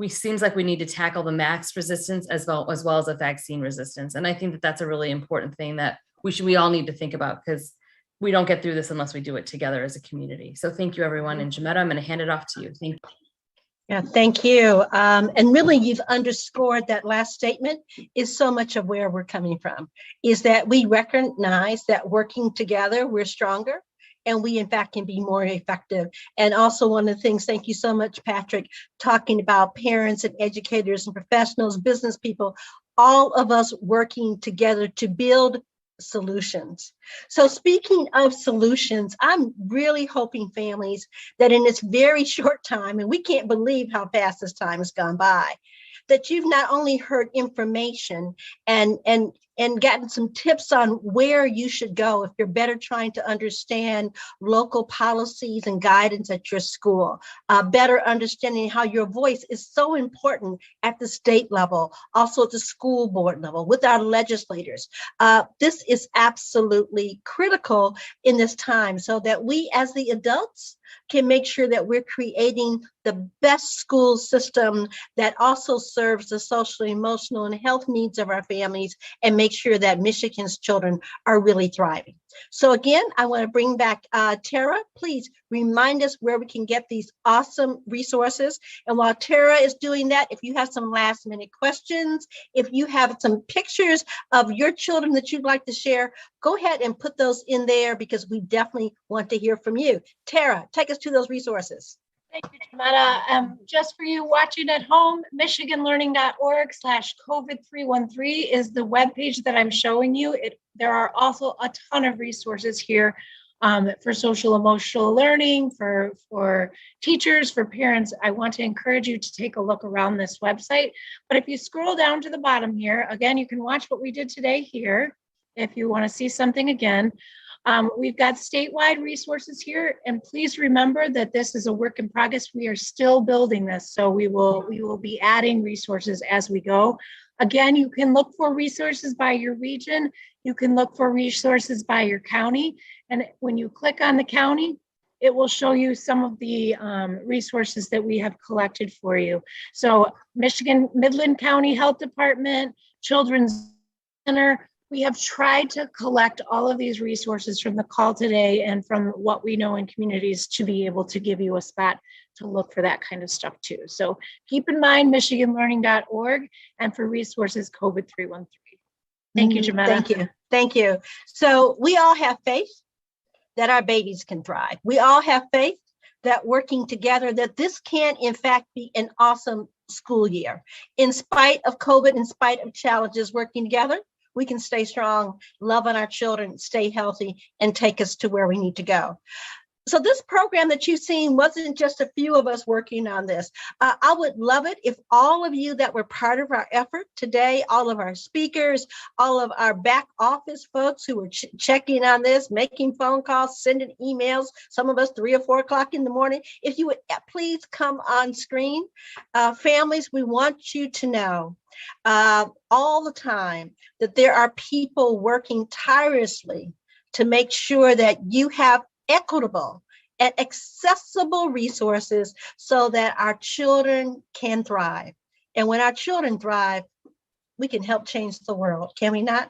seems like we need to tackle the max resistance as well as the vaccine resistance. And I think that that's a really important thing that we all need to think about, because we don't get through this unless we do it together as a community. So thank you, everyone. And Joneigh, I'm going to hand it off to you. Thank you. Yeah, thank you. And really, you've underscored that last statement is so much of where we're coming from, is that we recognize that working together, we're stronger, and we, in fact, can be more effective. And also one of the things, thank you so much, Patrick, talking about parents and educators and professionals, business people, all of us working together to build solutions. So speaking of solutions, I'm really hoping, families, that in this very short time, and we can't believe how fast this time has gone by, that you've not only heard information and gotten some tips on where you should go if you're better trying to understand local policies and guidance at your school, better understanding how your voice is so important at the state level, also at the school board level, with our legislators. This is absolutely critical in this time, so that we as the adults can make sure that we're creating the best school system that also serves the social, emotional, and health needs of our families, and make sure that Michigan's children are really thriving. So again, I want to bring back Tara. Please remind us where we can get these awesome resources. And while Tara is doing that, if you have some last minute questions, if you have some pictures of your children that you'd like to share, go ahead and put those in there, because we definitely want to hear from you. Tara, take us to those resources. Thank you, Joneigh. Just for you watching at home, michiganlearning.org/COVID313 is the webpage that I'm showing you. There are also a ton of resources here for social emotional learning, for teachers, for parents. I want to encourage you to take a look around this website. But if you scroll down to the bottom here, again, you can watch what we did today here if you want to see something again. We've got statewide resources here, and please remember that this is a work in progress. We are still building this, so we will be adding resources as we go. Again, you can look for resources by your region. You can look for resources by your county, and when you click on the county, it will show you some of the resources that we have collected for you. So Michigan Midland County Health Department, Children's Center. We have tried to collect all of these resources from the call today and from what we know in communities to be able to give you a spot to look for that kind of stuff too. So keep in mind michiganlearning.org, and for resources, COVID313. Thank you, Joneigh. Thank you. Thank you. So we all have faith that our babies can thrive. We all have faith that working together, that this can in fact be an awesome school year. In spite of COVID, in spite of challenges, working together, we can stay strong, love on our children, stay healthy, and take us to where we need to go. So this program that you've seen wasn't just a few of us working on this. I would love it if all of you that were part of our effort today, all of our speakers, all of our back office folks who were checking on this, making phone calls, sending emails, some of us 3 or 4 o'clock in the morning, if you would please come on screen. Families, we want you to know all the time that there are people working tirelessly to make sure that you have equitable and accessible resources so that our children can thrive. And when our children thrive, we can help change the world, can we not?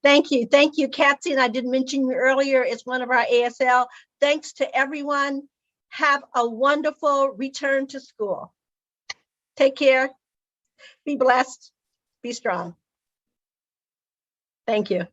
Thank you. Thank you, Katsy. And I did mention you earlier, it's one of our ASL. Thanks to everyone. Have a wonderful return to school. Take care. Be blessed. Be strong. Thank you.